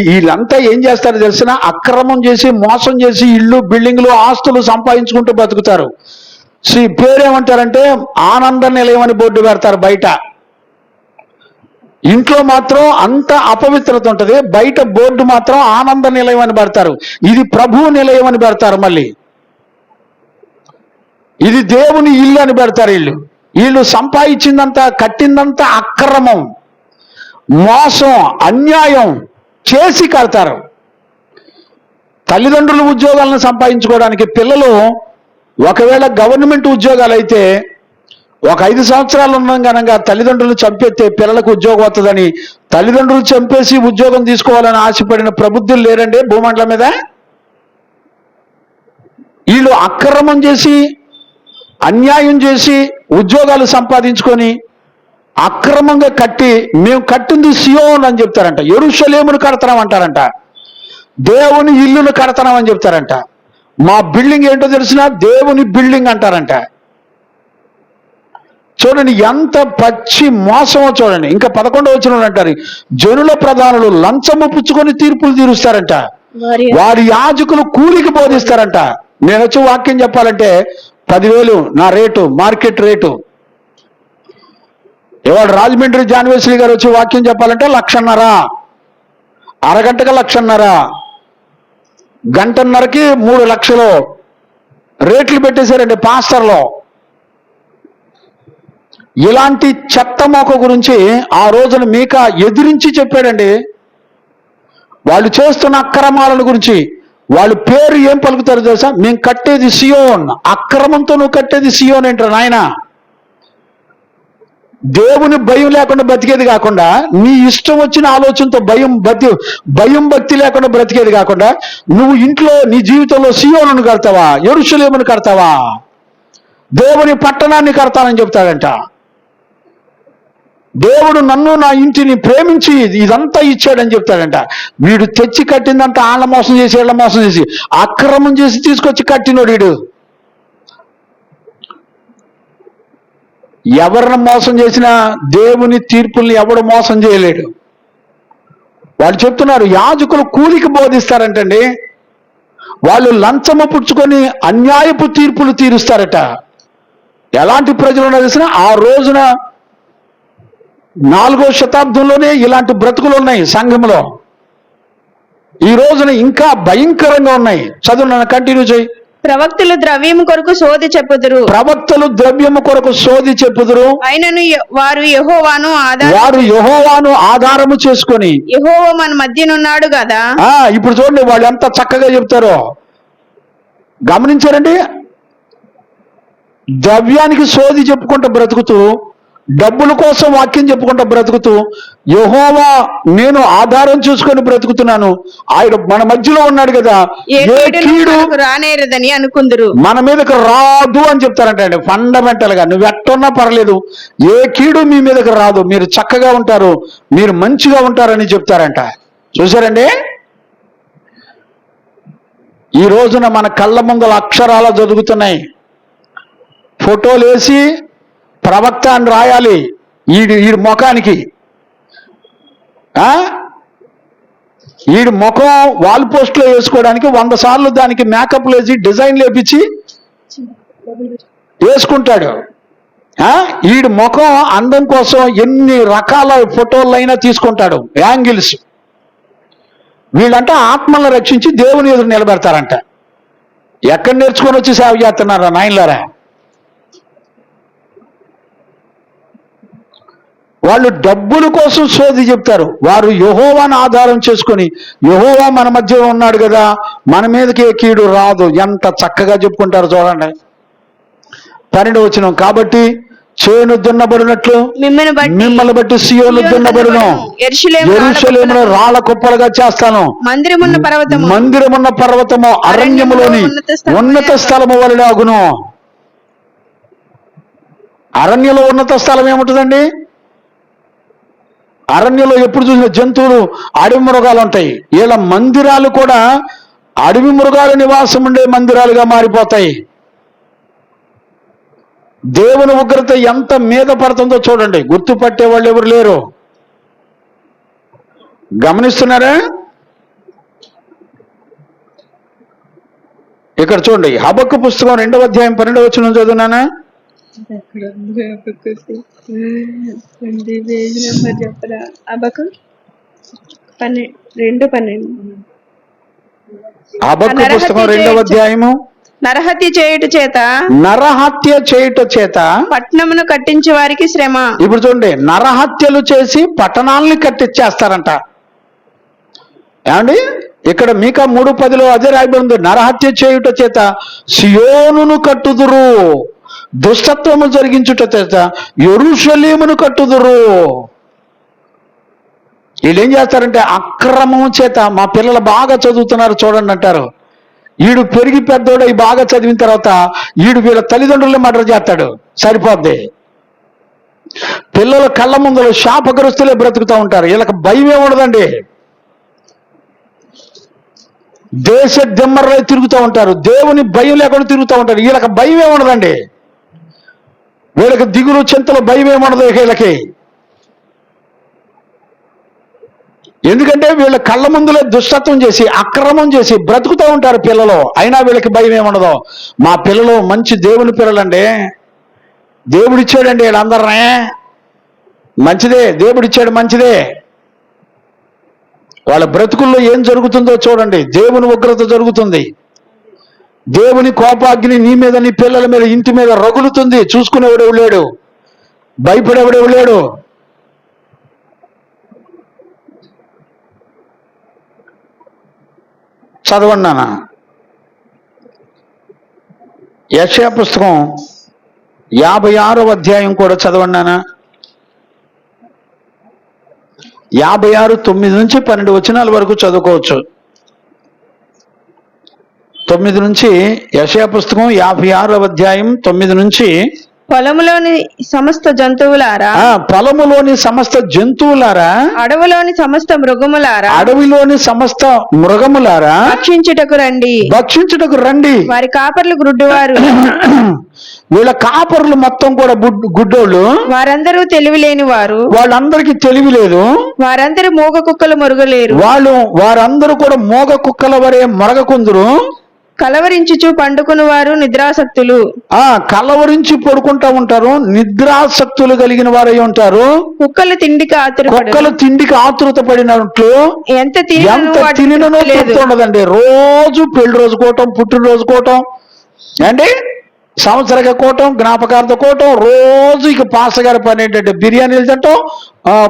Speaker 1: వీళ్ళంతా ఏం చేస్తారో తెలిసిన, అక్రమం చేసి మోసం చేసి ఇళ్ళు, బిల్డింగ్లు, ఆస్తులు సంపాదించుకుంటూ బతుకుతారు. పేరేమంటారంటే ఆనంద నిలయం అని బోర్డు పెడతారు బయట. ఇంట్లో మాత్రం అంత అపవిత్రత ఉంటుంది, బయట బోర్డు మాత్రం ఆనంద నిలయం అని పెడతారు. ఇది ప్రభు నిలయం అని పెడతారు. మళ్ళీ ఇది దేవుని ఇల్లు అని పెడతారు. వీళ్ళు సంపాదించిందంతా, కట్టిందంతా అక్రమం, మోసం, అన్యాయం చేసి కడతారు. తల్లిదండ్రుల ఉద్యోగాలను సంపాదించుకోవడానికి పిల్లలు ఒకవేళ గవర్నమెంట్ ఉద్యోగాలు అయితే ఒక 5 సంవత్సరాలు ఉన్నాం కనుక తల్లిదండ్రులు చంపేస్తే పిల్లలకు ఉద్యోగం వస్తుందని తల్లిదండ్రులు చంపేసి ఉద్యోగం తీసుకోవాలని ఆశపడిన ప్రబుద్ధులు లేరండి భూమండలం మీద. వీళ్ళు అక్రమం చేసి, అన్యాయం చేసి ఉద్యోగాలు సంపాదించుకొని అక్రమంగా కట్టి, మేము కట్టింది సియోన్ అని చెప్తారంట, యెరూషలేమును కడతాం అంటారంట, దేవుని ఇల్లును కడతాం అని చెప్తారంట. మా బిల్డింగ్ ఏంటో తెలిసినా దేవుని బిల్డింగ్ అంటారంట. చూడండి ఎంత పచ్చి మోసమో చూడండి. ఇంకా 11వ వచనం అంటారు, జనుల ప్రధానులు లంచము పుచ్చుకొని తీర్పులు తీరుస్తారంట, వారి యాజకులు కూలికి బోధిస్తారంట. నేను వచ్చి వాక్యం చెప్పాలంటే 10,000 నా రేటు, మార్కెట్ రేటు. ఇవాళ రాజమండ్రి జాన్వేశ్వరి గారు వచ్చి వాక్యం చెప్పాలంటే 1,50,000, అరగంటకి 1,50,000, గంటన్నరకి 3 లక్షలు రేట్లు పెట్టేశారండి పాస్టర్లో. ఇలాంటి చెత్త మోక గురించి ఆ రోజున మీకా ఎదిరించి చెప్పాడండి. వాళ్ళు చేస్తున్న అక్రమాలను గురించి. వాళ్ళ పేరు ఏం పలుకుతారు తెలుసా? మేము కట్టేది సియోన్. అక్రమంతో నువ్వు కట్టేది సియోన్ ఏంటారు నాయన. దేవుని భయం లేకుండా బ్రతికేది కాకుండా, నీ ఇష్టం వచ్చిన ఆలోచనతో భయం భక్తి లేకుండా బ్రతికేది కాకుండా, నువ్వు ఇంట్లో నీ జీవితంలో సియోనును కడతావా, యెరూషలేమును కడతావా, దేవుని పట్టణాన్ని కడతానని చెప్తాడంట. దేవుడు నన్ను, నా ఇంటిని ప్రేమించి ఇదంతా ఇచ్చాడని చెప్తాడంట. వీడు తెచ్చి కట్టిందంతా ఆళ్ళ మోసం చేసి, ఏళ్ళ మోసం చేసి, అక్రమం చేసి తీసుకొచ్చి కట్టినోడు వీడు. ఎవరిని మోసం చేసినా దేవుని తీర్పుల్ని ఎవడు మోసం చేయలేడు. వాళ్ళు చెప్తున్నారు, యాజకులు కూలికి బోధిస్తారంటండి, వాళ్ళు లంచము పుచ్చుకొని అన్యాయపు తీర్పులు తీరుస్తారట. ఎలాంటి ప్రజలు తెలిసిన ఆ రోజున 4వ శతాబ్దంలోనే ఇలాంటి బ్రతుకులు ఉన్నాయి సంఘంలో. ఈ రోజున ఇంకా భయంకరంగా ఉన్నాయి. చదువు కంటిన్యూ చేయి.
Speaker 4: ప్రవక్తలు ద్రవ్యము కొరకు సోది చెప్పుదురు.
Speaker 1: ప్రవక్తలు ద్రవ్యము కొరకు సోది చెప్పుదురు.
Speaker 4: అయినను వారు యెహోవాను
Speaker 1: ఆధారము చేసుకొని,
Speaker 4: యెహోవా మన మధ్యనున్నాడు కదా.
Speaker 1: ఇప్పుడు చూడండి వాళ్ళు ఎంత చక్కగా చెప్తారో గమనించారండి. ద్రవ్యానికి సోది చెప్పుకుంటూ బ్రతుకుతూ
Speaker 3: డబ్బుల కోసం వాక్యం చెప్పుకుంటా బ్రతుకుతూ, యెహోవా నేను ఆధారం చూసుకొని బ్రతుకుతున్నాను, ఆయన మన మధ్యలో ఉన్నాడు కదా,
Speaker 4: ఏ
Speaker 3: ఏ
Speaker 4: కీడును
Speaker 3: కీడు
Speaker 4: మనకు రానేరదని అనుకుందురు.
Speaker 3: మన మీదకి రాదు అని చెప్తారంట. ఫండమెంటల్ గా నువ్వు ఎట్టున్నా పర్లేదు, ఏ కీడు మీ మీదకి రాదు, మీరు చక్కగా ఉంటారు, మీరు మంచిగా ఉంటారని చెప్తారంట. చూసారండి, ఈ రోజున మన కళ్ళ ముందల అక్షరాలు జరుగుతున్నాయి. ఫోటోలు వేసి ప్రవక్త అని రాయాలి ఈడి ముఖానికి. ఈడి ముఖం వాల్ పోస్ట్లో వేసుకోవడానికి 100 సార్లు దానికి మేకప్లు వేసి డిజైన్లు వేపించి వేసుకుంటాడు. ఈడి ముఖం అందం కోసం ఎన్ని రకాల ఫోటోలైనా తీసుకుంటాడు, యాంగిల్స్. వీళ్ళంట ఆత్మలను రక్షించి దేవుని ఎదురు నిలబెడతారంట. ఎక్కడ నేర్చుకొని వచ్చి సేవ చేస్తున్నారా నాయనలారా? వాళ్ళు డబ్బుల కోసం సోది చెప్తారు. వారు యెహోవాను ఆధారం చేసుకొని, యెహోవా మన మధ్య ఉన్నాడు కదా, మన మీదకి ఏ కీడు రాదు, ఎంత చక్కగా చెప్పుకుంటారు చూడండి. 12వ వచనం, కాబట్టి చేను దున్నబడినట్లు మిమ్మల్ని బట్టి సియోను దున్నబడును, యెరూషలేమును రాళ్ల కుప్పలుగా చేస్తాను, మందిరమున్న పర్వతము అరణ్యములోని ఉన్నత స్థలము వలె అగును. అరణ్యంలో ఉన్నత స్థలం ఏముంటుందండి? అరణ్యంలో ఎప్పుడు చూసిన జంతువులు, అడవి మృగాలు ఉంటాయి. వీళ్ళ మందిరాలు కూడా అడవి మృగాల నివాసం ఉండే మందిరాలుగా మారిపోతాయి. దేవుని ఉగ్రత ఎంత మీద పడుతుందో చూడండి, గుర్తుపట్టే వాళ్ళు ఎవరు లేరు. గమనిస్తున్నారా? ఇక్కడ చూడండి, హబక్కు పుస్తకం 2వ అధ్యాయం 12వ వచనం చదువునానా? హబక్కు పుస్తకం 2వ అధ్యాయము.
Speaker 4: నరహత్య చేయుట చేత పట్టణమును కట్టించే వారికి శ్రమ.
Speaker 3: ఇప్పుడు చూడండి, నరహత్యలు చేసి పట్టణాలని కట్టించేస్తారంట. ఏమండి, ఇక్కడ మీకా 3:10 అదే రాయబడి ఉంది, నరహత్య చేయుట చేత సియోనును కట్టుదురు, దుష్టత్వము జరిగించుట చేత యెరూషలేమును కట్టుదురు. వీళ్ళు ఏం చేస్తారంటే అక్రమం చేత, మా పిల్లలు బాగా చదువుతున్నారు చూడండి అంటారు. ఈడు పెరిగి పెద్దోడై బాగా చదివిన తర్వాత ఈడు వీళ్ళ తల్లిదండ్రులే మర్డర్ చేస్తాడు, సరిపోద్ది. పిల్లల కళ్ళ ముందులో శాపగ్రస్తులే బ్రతుకుతూ ఉంటారు. వీళ్ళకి భయం ఏముండదండి, దేశ దిమ్మర్లై తిరుగుతూ ఉంటారు, దేవుని భయం లేకుండా తిరుగుతూ ఉంటారు. వీళ్ళకి భయం ఏముండదండి, వీళ్ళకి దిగులు చింతలు భయం ఏముండదు వీళ్ళకి. ఎందుకంటే వీళ్ళ కళ్ళ ముందులే దుష్టత్వం చేసి అక్రమం చేసి బ్రతుకుతూ ఉంటారు పిల్లలు, అయినా వీళ్ళకి భయం ఏముండదు. మా పిల్లలు మంచి దేవుని పిల్లలండి, దేవుడిచ్చాడండి వీళ్ళందరినీ, మంచిదే, దేవుడిచ్చాడు మంచిదే. వాళ్ళ బ్రతుకుల్లో ఏం జరుగుతుందో చూడండి, దేవుని ఉగ్రత జరుగుతుంది, దేవుని కోపాగ్ని నీ మీద, నీ పిల్లల మీద, ఇంటి మీద రగులుతుంది. చూసుకునేవాడెవడు లేడు, భయపడేవాడెవడు లేడు. చదవండి నాన్న, యెషయా పుస్తకం 56వ అధ్యాయం కూడా చదవండి నాన్న. 56:9 నుంచి 12 వచనాల వరకు చదువుకోవచ్చు. 9 నుంచి, యెషయా పుస్తకం 56వ అధ్యాయం 9 నుంచి,
Speaker 4: పొలములోని సమస్త జంతువులారా,
Speaker 3: పొలములోని సమస్త జంతువులారా,
Speaker 4: అడవిలోని సమస్త మృగములారా,
Speaker 3: అడవిలోని సమస్త మృగములారా,
Speaker 4: భక్షించుటకు రండి. వారి కాపర్లు గుడ్డివారు,
Speaker 3: వీళ్ళ కాపర్లు మొత్తం కూడా గుడ్డోళ్ళు,
Speaker 4: వారందరూ తెలివి లేని వారు,
Speaker 3: వాళ్ళందరికీ తెలివి లేదు,
Speaker 4: వారందరూ మూగ కుక్కలు మొరగలేరు,
Speaker 3: వారందరూ కూడా మోగ కుక్కల వరే మొరగకుందురు.
Speaker 4: కలవరించుచు పండుకుని వారు నిద్రాసక్తులు,
Speaker 3: కలవరించి పడుకుంటా ఉంటారు, నిద్రాసక్తులు కలిగిన వారై ఉంటారు.
Speaker 4: కుక్కలు తిండికి
Speaker 3: ఆతృత పడినట్లు ఎంత తిననో ఉండదండి. రోజు పెళ్లి రోజు కోవటం, పుట్టినరోజు కోవటం, అంటే సంవత్సరక కోవటం, జ్ఞాపకార్థ కోవటం, రోజు ఇక పాస్టర్ గారి పని ఏంటంటే బిర్యానీలు తింటాం,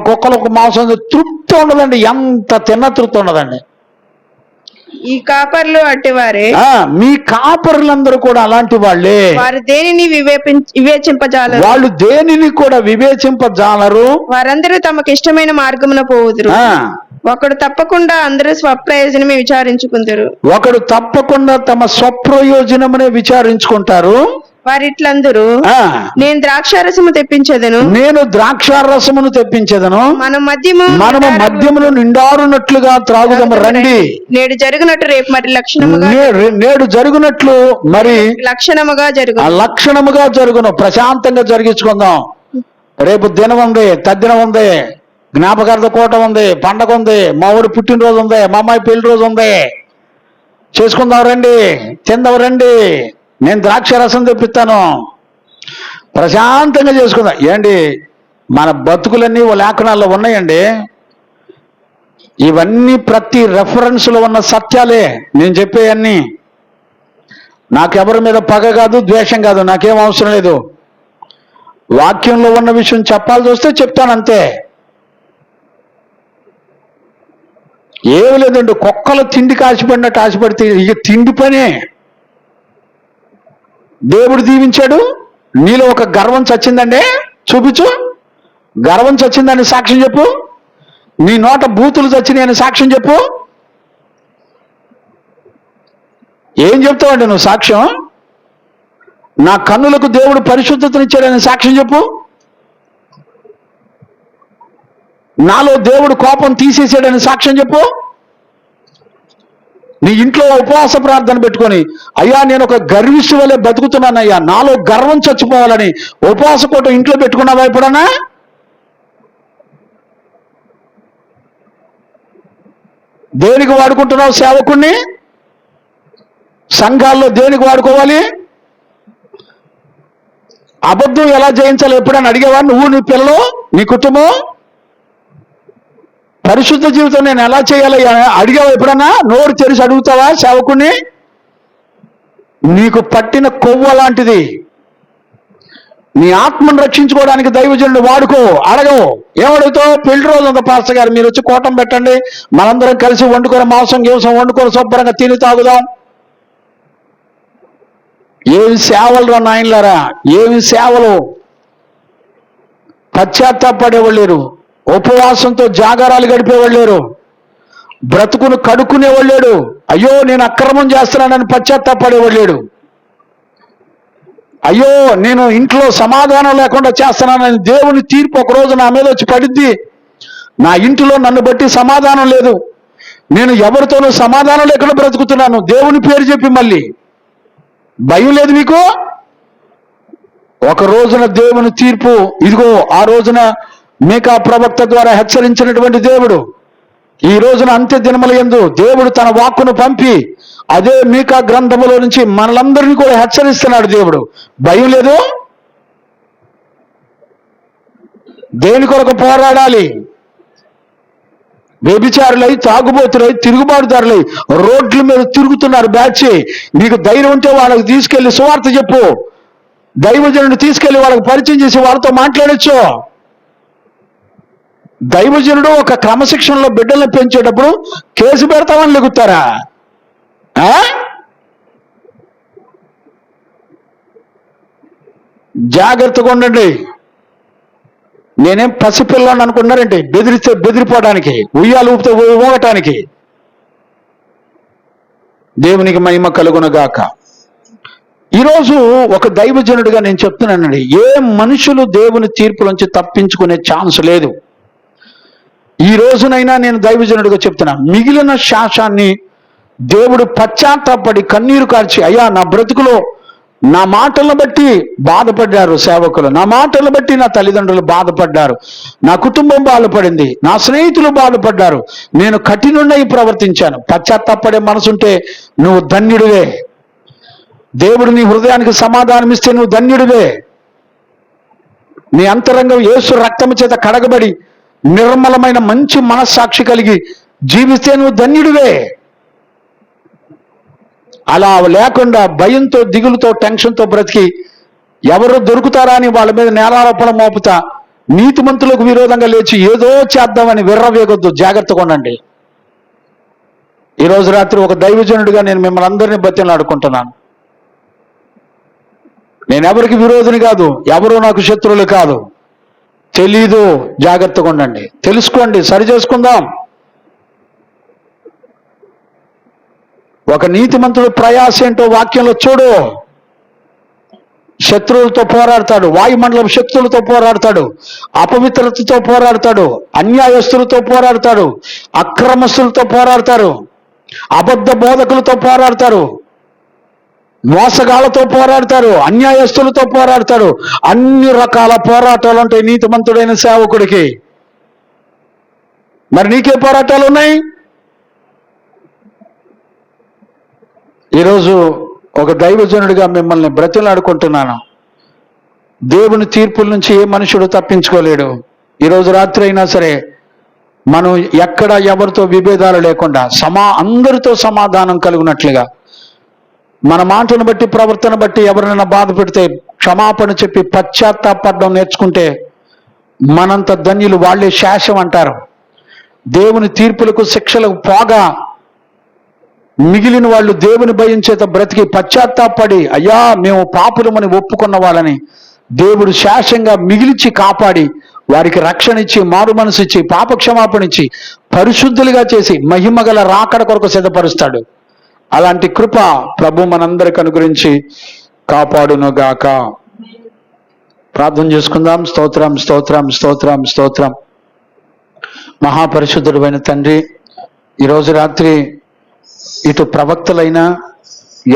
Speaker 3: కుక్కలకు మాంసం తృప్తి ఉండదండి, ఎంత తిన్న తృప్తి ఉండదండి.
Speaker 4: ఈ కాపర్లు అట్టివారే.
Speaker 3: మీ కాపరులందరూ కూడా అలాంటి వాళ్ళే.
Speaker 4: వారు దేనిని వివేచింపజాలరు.
Speaker 3: వాళ్ళు దేనిని కూడా వివేచింపజాలరు.
Speaker 4: వారందరూ తమకు ఇష్టమైన మార్గమున పోవుదురు. ఒకడు తప్పకుండా అందరూ స్వప్రయోజనమే విచారించుకుంటారు.
Speaker 3: ఒకడు తప్పకుండా తమ స్వప్రయోజనమునే విచారించుకుంటారు.
Speaker 4: వారిట్లందరూ నేను ద్రాక్షారసము తెప్పించేదను,
Speaker 3: నేను ద్రాక్షారసమును తెప్పించేదను, మనము మద్యమును నిండారునట్లుగా త్రాగుదాము రండి.
Speaker 4: నేడు జరుగునట్టు రేపు మరి లక్షణముగా,
Speaker 3: నేడు జరుగునట్లు మరి లక్షణముగా జరుగును. ప్రశాంతంగా జరిగించుకుందాం. రేపు దినం ఉంది, తద్దినం ఉంది, జ్ఞాపకార్థ కోట ఉంది, పండగ ఉంది, మా ఊరి పుట్టినరోజు ఉంది, మా అమ్మాయి పెళ్లి రోజు ఉంది, చేసుకుందాం రండి, తిందాం రండి, నేను ద్రాక్ష రసం తెప్పిస్తాను, ప్రశాంతంగా చేసుకుందాం. ఏంటి మన బతుకులన్నీ ఓ లేఖనాల్లో ఉన్నాయండి. ఇవన్నీ ప్రతి రెఫరెన్స్లో ఉన్న సత్యాలే నేను చెప్పేవన్నీ. నాకెవరి మీద పగ కాదు, ద్వేషం కాదు, నాకేం అవసరం లేదు. వాక్యంలో ఉన్న విషయం చెప్పాల్సి వస్తే చెప్తాను అంతే. ఏమి లేదండి, కుక్కలు తిండికి ఆశపడినట్టు ఆశపడితే ఇక తిండి పనే. దేవుడు దీవించాడు, నీలో ఒక గర్వం చచ్చిందండి, చూపించు. గర్వం చచ్చిందని సాక్ష్యం చెప్పు. నీ నోట బూతులు చచ్చినాయని సాక్ష్యం చెప్పు. ఏం చెప్తావండి నువ్వు సాక్ష్యం? నా కన్నులకు దేవుడు పరిశుద్ధతనిచ్చాడని సాక్ష్యం చెప్పు. నాలో దేవుడు కోపం తీసేసాడని సాక్ష్యం చెప్పు. నీ ఇంట్లో ఉపవాస ప్రార్థన పెట్టుకొని, అయ్యా నేను ఒక గర్విష్టి వలె బతుకుతున్నానయ్యా, నాలో గర్వం చచ్చిపోవాలని ఉపవాస కోట ఇంట్లో పెట్టుకున్నావా ఎప్పుడన్నా? దేనికి వాడుకుంటున్నావు సేవకుణ్ణి? సంఘాల్లో దేనికి వాడుకోవాలి? అబద్ధం ఎలా జయించాలి ఎప్పుడైనా అడిగేవా నువ్వు, నీ పిల్లలు, నీ కుటుంబం? పరిశుద్ధ జీవితం నేను ఎలా చేయాలి అడిగావా ఎప్పుడన్నా? నోరు తెరిచి అడుగుతావా సేవకుని? నీకు పట్టిన కొవ్వ లాంటిది. నీ ఆత్మను రక్షించుకోవడానికి దైవజనుడు వాడుకో. అడగవు. ఏమడుగుతావు? పెళ్లి రోజు ఉంది పాస్టర్ గారు, మీరు వచ్చి కూటం పెట్టండి, మనందరం కలిసి వండుకొని మాంసం గీసం వండుకొని శుభ్రంగా తిని తాగుదాం. ఏమి సేవలు రా నాయనలారా, ఏమి సేవలు! పశ్చాత్తాపడేవాళ్ళు లేరు, ఉపవాసంతో జాగారాలు గడిపేవాళ్ళు లేరు, బ్రతుకును కడుక్కునేవాళ్ళు లేడు, అయ్యో నేను అక్రమం చేస్తున్నానని పశ్చాత్తాపడేవాళ్ళు లేడు, అయ్యో నేను ఇంట్లో సమాధానం లేకుండా చేస్తున్నానని దేవుని తీర్పు ఒక రోజు నా మీద వచ్చి పడిద్ది, నా ఇంటిలో నన్ను బట్టి సమాధానం లేదు, నేను ఎవరితోనూ సమాధానం లేకుండా బ్రతుకుతున్నాను, దేవుని పేరు చెప్పి మళ్ళీ భయం లేదు మీకు? ఒక రోజున దేవుని తీర్పు ఇదిగో. ఆ రోజున మీకా ప్రవక్త ద్వారా హెచ్చరించినటువంటి దేవుడు ఈ రోజున అంత్య దినముల యందు దేవుడు తన వాక్కును పంపి అదే మీకా గ్రంథములో నుంచి మనలందరినీ కూడా హెచ్చరిస్తున్నాడు దేవుడు. భయం లేదు? దేని కొరకు పోరాడాలి? వ్యభిచారులై, తాగుబోతులై, తిరుగుబాటుదారులై రోడ్ల మీద తిరుగుతున్నారు బ్యాచ్. నీకు ధైర్యం ఉంటే వాళ్ళకి తీసుకెళ్లి సువార్త చెప్పు. దైవజనుడిని తీసుకెళ్లి వాళ్ళకి పరిచయం చేసి వాళ్ళతో మాట్లాడచ్చు. దైవజనుడు ఒక క్రమశిక్షణలో బిడ్డలను పెంచేటప్పుడు కేసు పెడతామని లెగుతారా? జాగ్రత్తగా ఉండండి. నేనేం పసిపిల్లని అనుకున్నారంటే బెదిరిస్తే బెదిరిపోవడానికి, ఉయ్యాలు ఊపితే ఊగటానికి. దేవునికి మహిమ కలుగునుగాక. ఈరోజు ఒక దైవజనుడిగా నేను చెప్తున్నానండి, ఏ మనుషులు దేవుని తీర్పులోంచి తప్పించుకునే ఛాన్స్ లేదు. ఈ రోజునైనా నేను దైవజనుడిగా చెప్తున్నా, మిగిలిన శాసాన్ని దేవుడు పశ్చాత్తాపడి కన్నీరు కార్చి, అయ్యా నా బ్రతుకులో నా మాటలను బట్టి బాధపడ్డారు సేవకులు, నా మాటలను బట్టి నా తల్లిదండ్రులు బాధపడ్డారు, నా కుటుంబం బాధపడింది, నా స్నేహితులు బాధపడ్డారు, నేను కఠినుడై ప్రవర్తించాను. పశ్చాత్తాపడే మనసుంటే నువ్వు ధన్యుడివే. దేవుడు నీ హృదయానికి సమాధానం ఇస్తే నువ్వు ధన్యుడివే. నీ అంతరంగం యేసు రక్తము చేత కడగబడి నిర్మలమైన మంచి మనస్సాక్షి కలిగి జీవిస్తే నువ్వు ధన్యుడివే. అలా లేకుండా భయంతో, దిగులుతో, టెన్షన్తో బ్రతికి ఎవరు దొరుకుతారా అని వాళ్ళ మీద నేరారోపణ మోపుతా నీతిమంతులకు విరోధంగా లేచి ఏదో చేద్దామని విర్రవేగొద్దు. జాగ్రత్తగా ఉండండి.
Speaker 1: ఈరోజు రాత్రి ఒక దైవజనుడిగా నేను మిమ్మల్ని అందరినీ బతిమలాడుకుంటున్నాను. నేను ఎవరికి విరోధిని కాదు, ఎవరు నాకు శత్రువులు కాదు. తెలీదు, జాగ్రత్తగా ఉండండి, తెలుసుకోండి, సరి చేసుకుందాం. ఒక నీతిమంతుడు ప్రయాస ఏంటో వాక్యంలో చూడు. శత్రువులతో పోరాడతాడు, వాయుమండలం శక్తులతో పోరాడతాడు, అపవిత్రతతో పోరాడతాడు, అన్యాయస్తులతో పోరాడతాడు, అక్రమస్తులతో పోరాడతారు, అబద్ధ బోధకులతో పోరాడతారు, మోసగాళ్లతో పోరాడతారు, అన్యాయస్తులతో పోరాడతారు. అన్ని రకాల పోరాటాలు ఉంటాయి నీతిమంతుడైన సేవకుడికి. మరి నీకే పోరాటాలు ఉన్నాయి? ఈరోజు ఒక దైవజనుడిగా మిమ్మల్ని బ్రతిమలాడుకుంటున్నాను. దేవుని తీర్పుల నుంచి ఏ మనుషుడు తప్పించుకోలేడు. ఈరోజు రాత్రి అయినా సరే మనం ఎక్కడ ఎవరితో విభేదాలు లేకుండా అందరితో సమాధానం కలుగునట్లుగా, మన మాటను బట్టి ప్రవర్తన బట్టి ఎవరినైనా బాధ పెడితే క్షమాపణ చెప్పి పశ్చాత్తాపడడం నేర్చుకుంటే మనంత ధన్యులు వాళ్ళే శాశ్వం అంటారు. దేవుని తీర్పులకు శిక్షలకు పోగా మిగిలిన వాళ్ళు దేవుని భయం చేత బ్రతికి పశ్చాత్తాపడి అయ్యా మేము పాపులమని ఒప్పుకున్న వాళ్ళని దేవుడు శాశ్వతంగా మిగిలిచి కాపాడి వారికి రక్షణ ఇచ్చి, మారు మనసు ఇచ్చి, పాపక్షమాపణ ఇచ్చి, పరిశుద్ధులుగా చేసి మహిమగల రాకడ కొరకు సిద్ధపరుస్తాడు. అలాంటి కృప ప్రభు మనందరికి అనుగ్రహించి కాపాడునుగాక. ప్రార్థన చేసుకుందాం. స్తోత్రం, స్తోత్రం, స్తోత్రం, స్తోత్రం. మహాపరిశుద్ధుడైన తండ్రి, ఈరోజు రాత్రి ఇటు ప్రవక్తలైనా,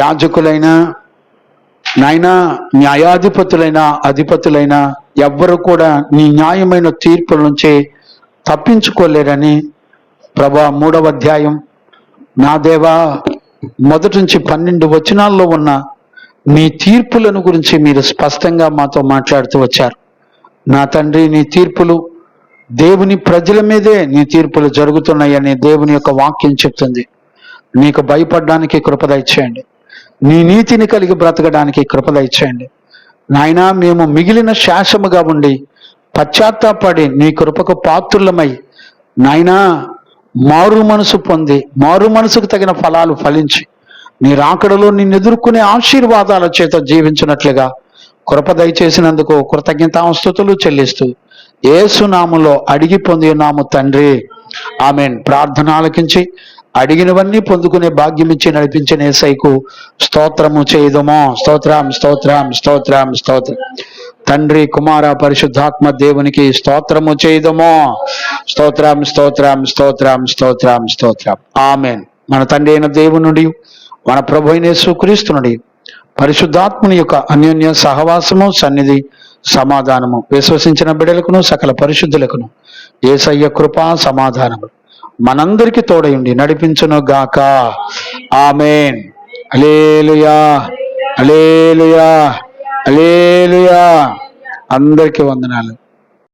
Speaker 1: యాజకులైనా, నాయనా న్యాయాధిపతులైన, అధిపతులైనా ఎవ్వరు కూడా నీ న్యాయమైన తీర్పుల నుంచి తప్పించుకోలేరని ప్రభా 3వ అధ్యాయం నా దేవా 1 నుంచి 12 వచనాల్లో ఉన్న నీ తీర్పులను గురించి మీరు స్పష్టంగా మాతో మాట్లాడుతూ వచ్చారు. నా తండ్రి, నీ తీర్పులు దేవుని ప్రజల మీదే నీ తీర్పులు జరుగుతున్నాయని దేవుని యొక్క వాక్యం చెప్తుంది. నీకు భయపడడానికి కృప దయచేయండి. నీ నీతిని కలిగి బ్రతకడానికి కృప దయచేయండి. నాయనా, మేము మిగిలిన శాసముగా ఉండి పశ్చాత్తాపడి నీ కృపకు పాత్రులమై నాయనా మారు మనసు పొంది, మారు మనసుకు తగిన ఫలాలు ఫలించి నీ రాకడలో నిన్ను ఎదుర్కొనే ఆశీర్వాదాల చేత జీవించినట్లుగా కృప దయచేసినందుకు కృతజ్ఞతాస్తుతులు చెల్లిస్తూ యేసు నామములో అడిగి పొంది ఉన్నాము తండ్రి, ఆమేన్. ప్రార్థన ఆలకించి అడిగినవన్నీ పొందుకునే భాగ్యం ఇచ్చి నడిపించిన యేసయ్యకు స్తోత్రము చేయుదము. స్తోత్రం, స్తోత్రం, స్తోత్రం, స్తోత్రం. తండ్రి, కుమార, పరిశుద్ధాత్మ దేవునికి స్తోత్రము చేయుదము. స్తోత్రం, స్తోత్రం, స్తోత్రం, స్తోత్రం, స్తోత్రం. ఆమేన్. మన తండ్రి అయిన దేవునుడి, మన ప్రభు అయిన యేసుక్రీస్తు నుండి పరిశుద్ధాత్మని యొక్క అన్యోన్య సహవాసము, సన్నిధి, సమాధానము విశ్వసించిన బిడ్డలకును సకల పరిశుద్ధులకును యేసయ్య కృపా సమాధానము మనందరికి తోడయుండి నడిపించును గాక. ఆమేన్. హల్లెలూయా, హల్లెలూయా, హల్లెలూయా. అందరికీ వందనాలు.